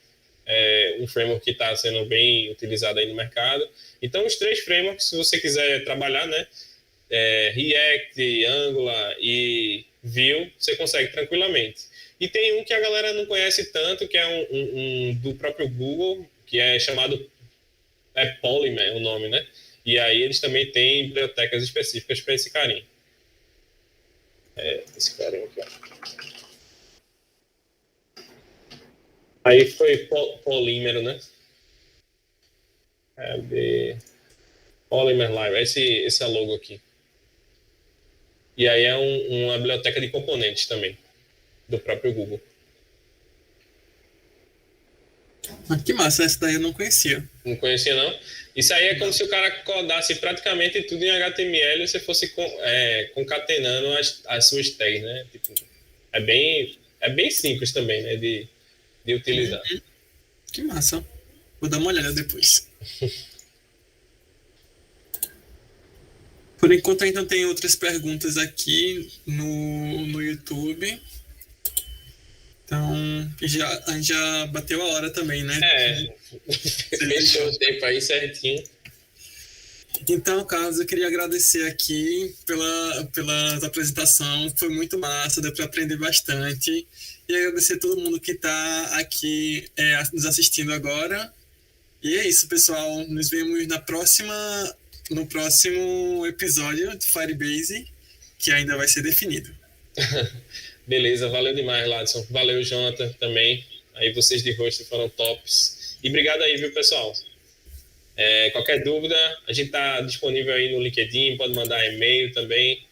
um framework que está sendo bem utilizado aí no mercado. Então, os 3 frameworks, se você quiser trabalhar, né, React, Angular e Vue, você consegue tranquilamente. E tem um que a galera não conhece tanto, que é um do próprio Google, que é chamado Polymer, o nome, né? E aí eles também têm bibliotecas específicas para esse carinha. Esse carinha aqui, ó. Aí foi Polímero, né? Polymer Library, esse é o logo aqui. E aí é uma biblioteca de componentes também, do próprio Google. Que massa, essa daí eu não conhecia. Não conhecia, não? Isso aí é como se o cara codasse praticamente tudo em HTML e você fosse concatenando as suas tags, né? Tipo, é bem simples também, né? De utilizar. Que massa. Vou dar uma olhada depois. Por enquanto ainda tem outras perguntas aqui no YouTube. Então, a gente já bateu a hora também, né? Fechou o tempo aí certinho. Então, Carlos, eu queria agradecer aqui pela apresentação. Foi muito massa, deu para aprender bastante. E agradecer a todo mundo que está aqui nos assistindo agora. E é isso, pessoal. Nos vemos no próximo episódio de Firebase, que ainda vai ser definido. Beleza, valeu demais, Ladson. Valeu, Jonathan, também. Aí vocês de host foram tops. E obrigado aí, viu, pessoal? Qualquer dúvida, a gente está disponível aí no LinkedIn, pode mandar e-mail também.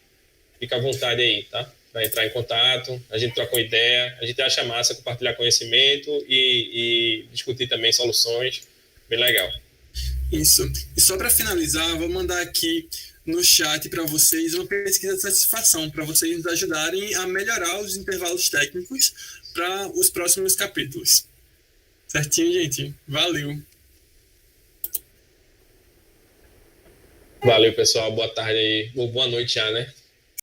Fica à vontade aí, tá? Para entrar em contato, a gente troca uma ideia, a gente acha massa compartilhar conhecimento e discutir também soluções. Bem legal. Isso. E só para finalizar, vou mandar aqui no chat para vocês uma pesquisa de satisfação, para vocês nos ajudarem a melhorar os intervalos técnicos para os próximos capítulos. Certinho, gente? Valeu! Valeu, pessoal. Boa tarde aí. Boa noite já, né?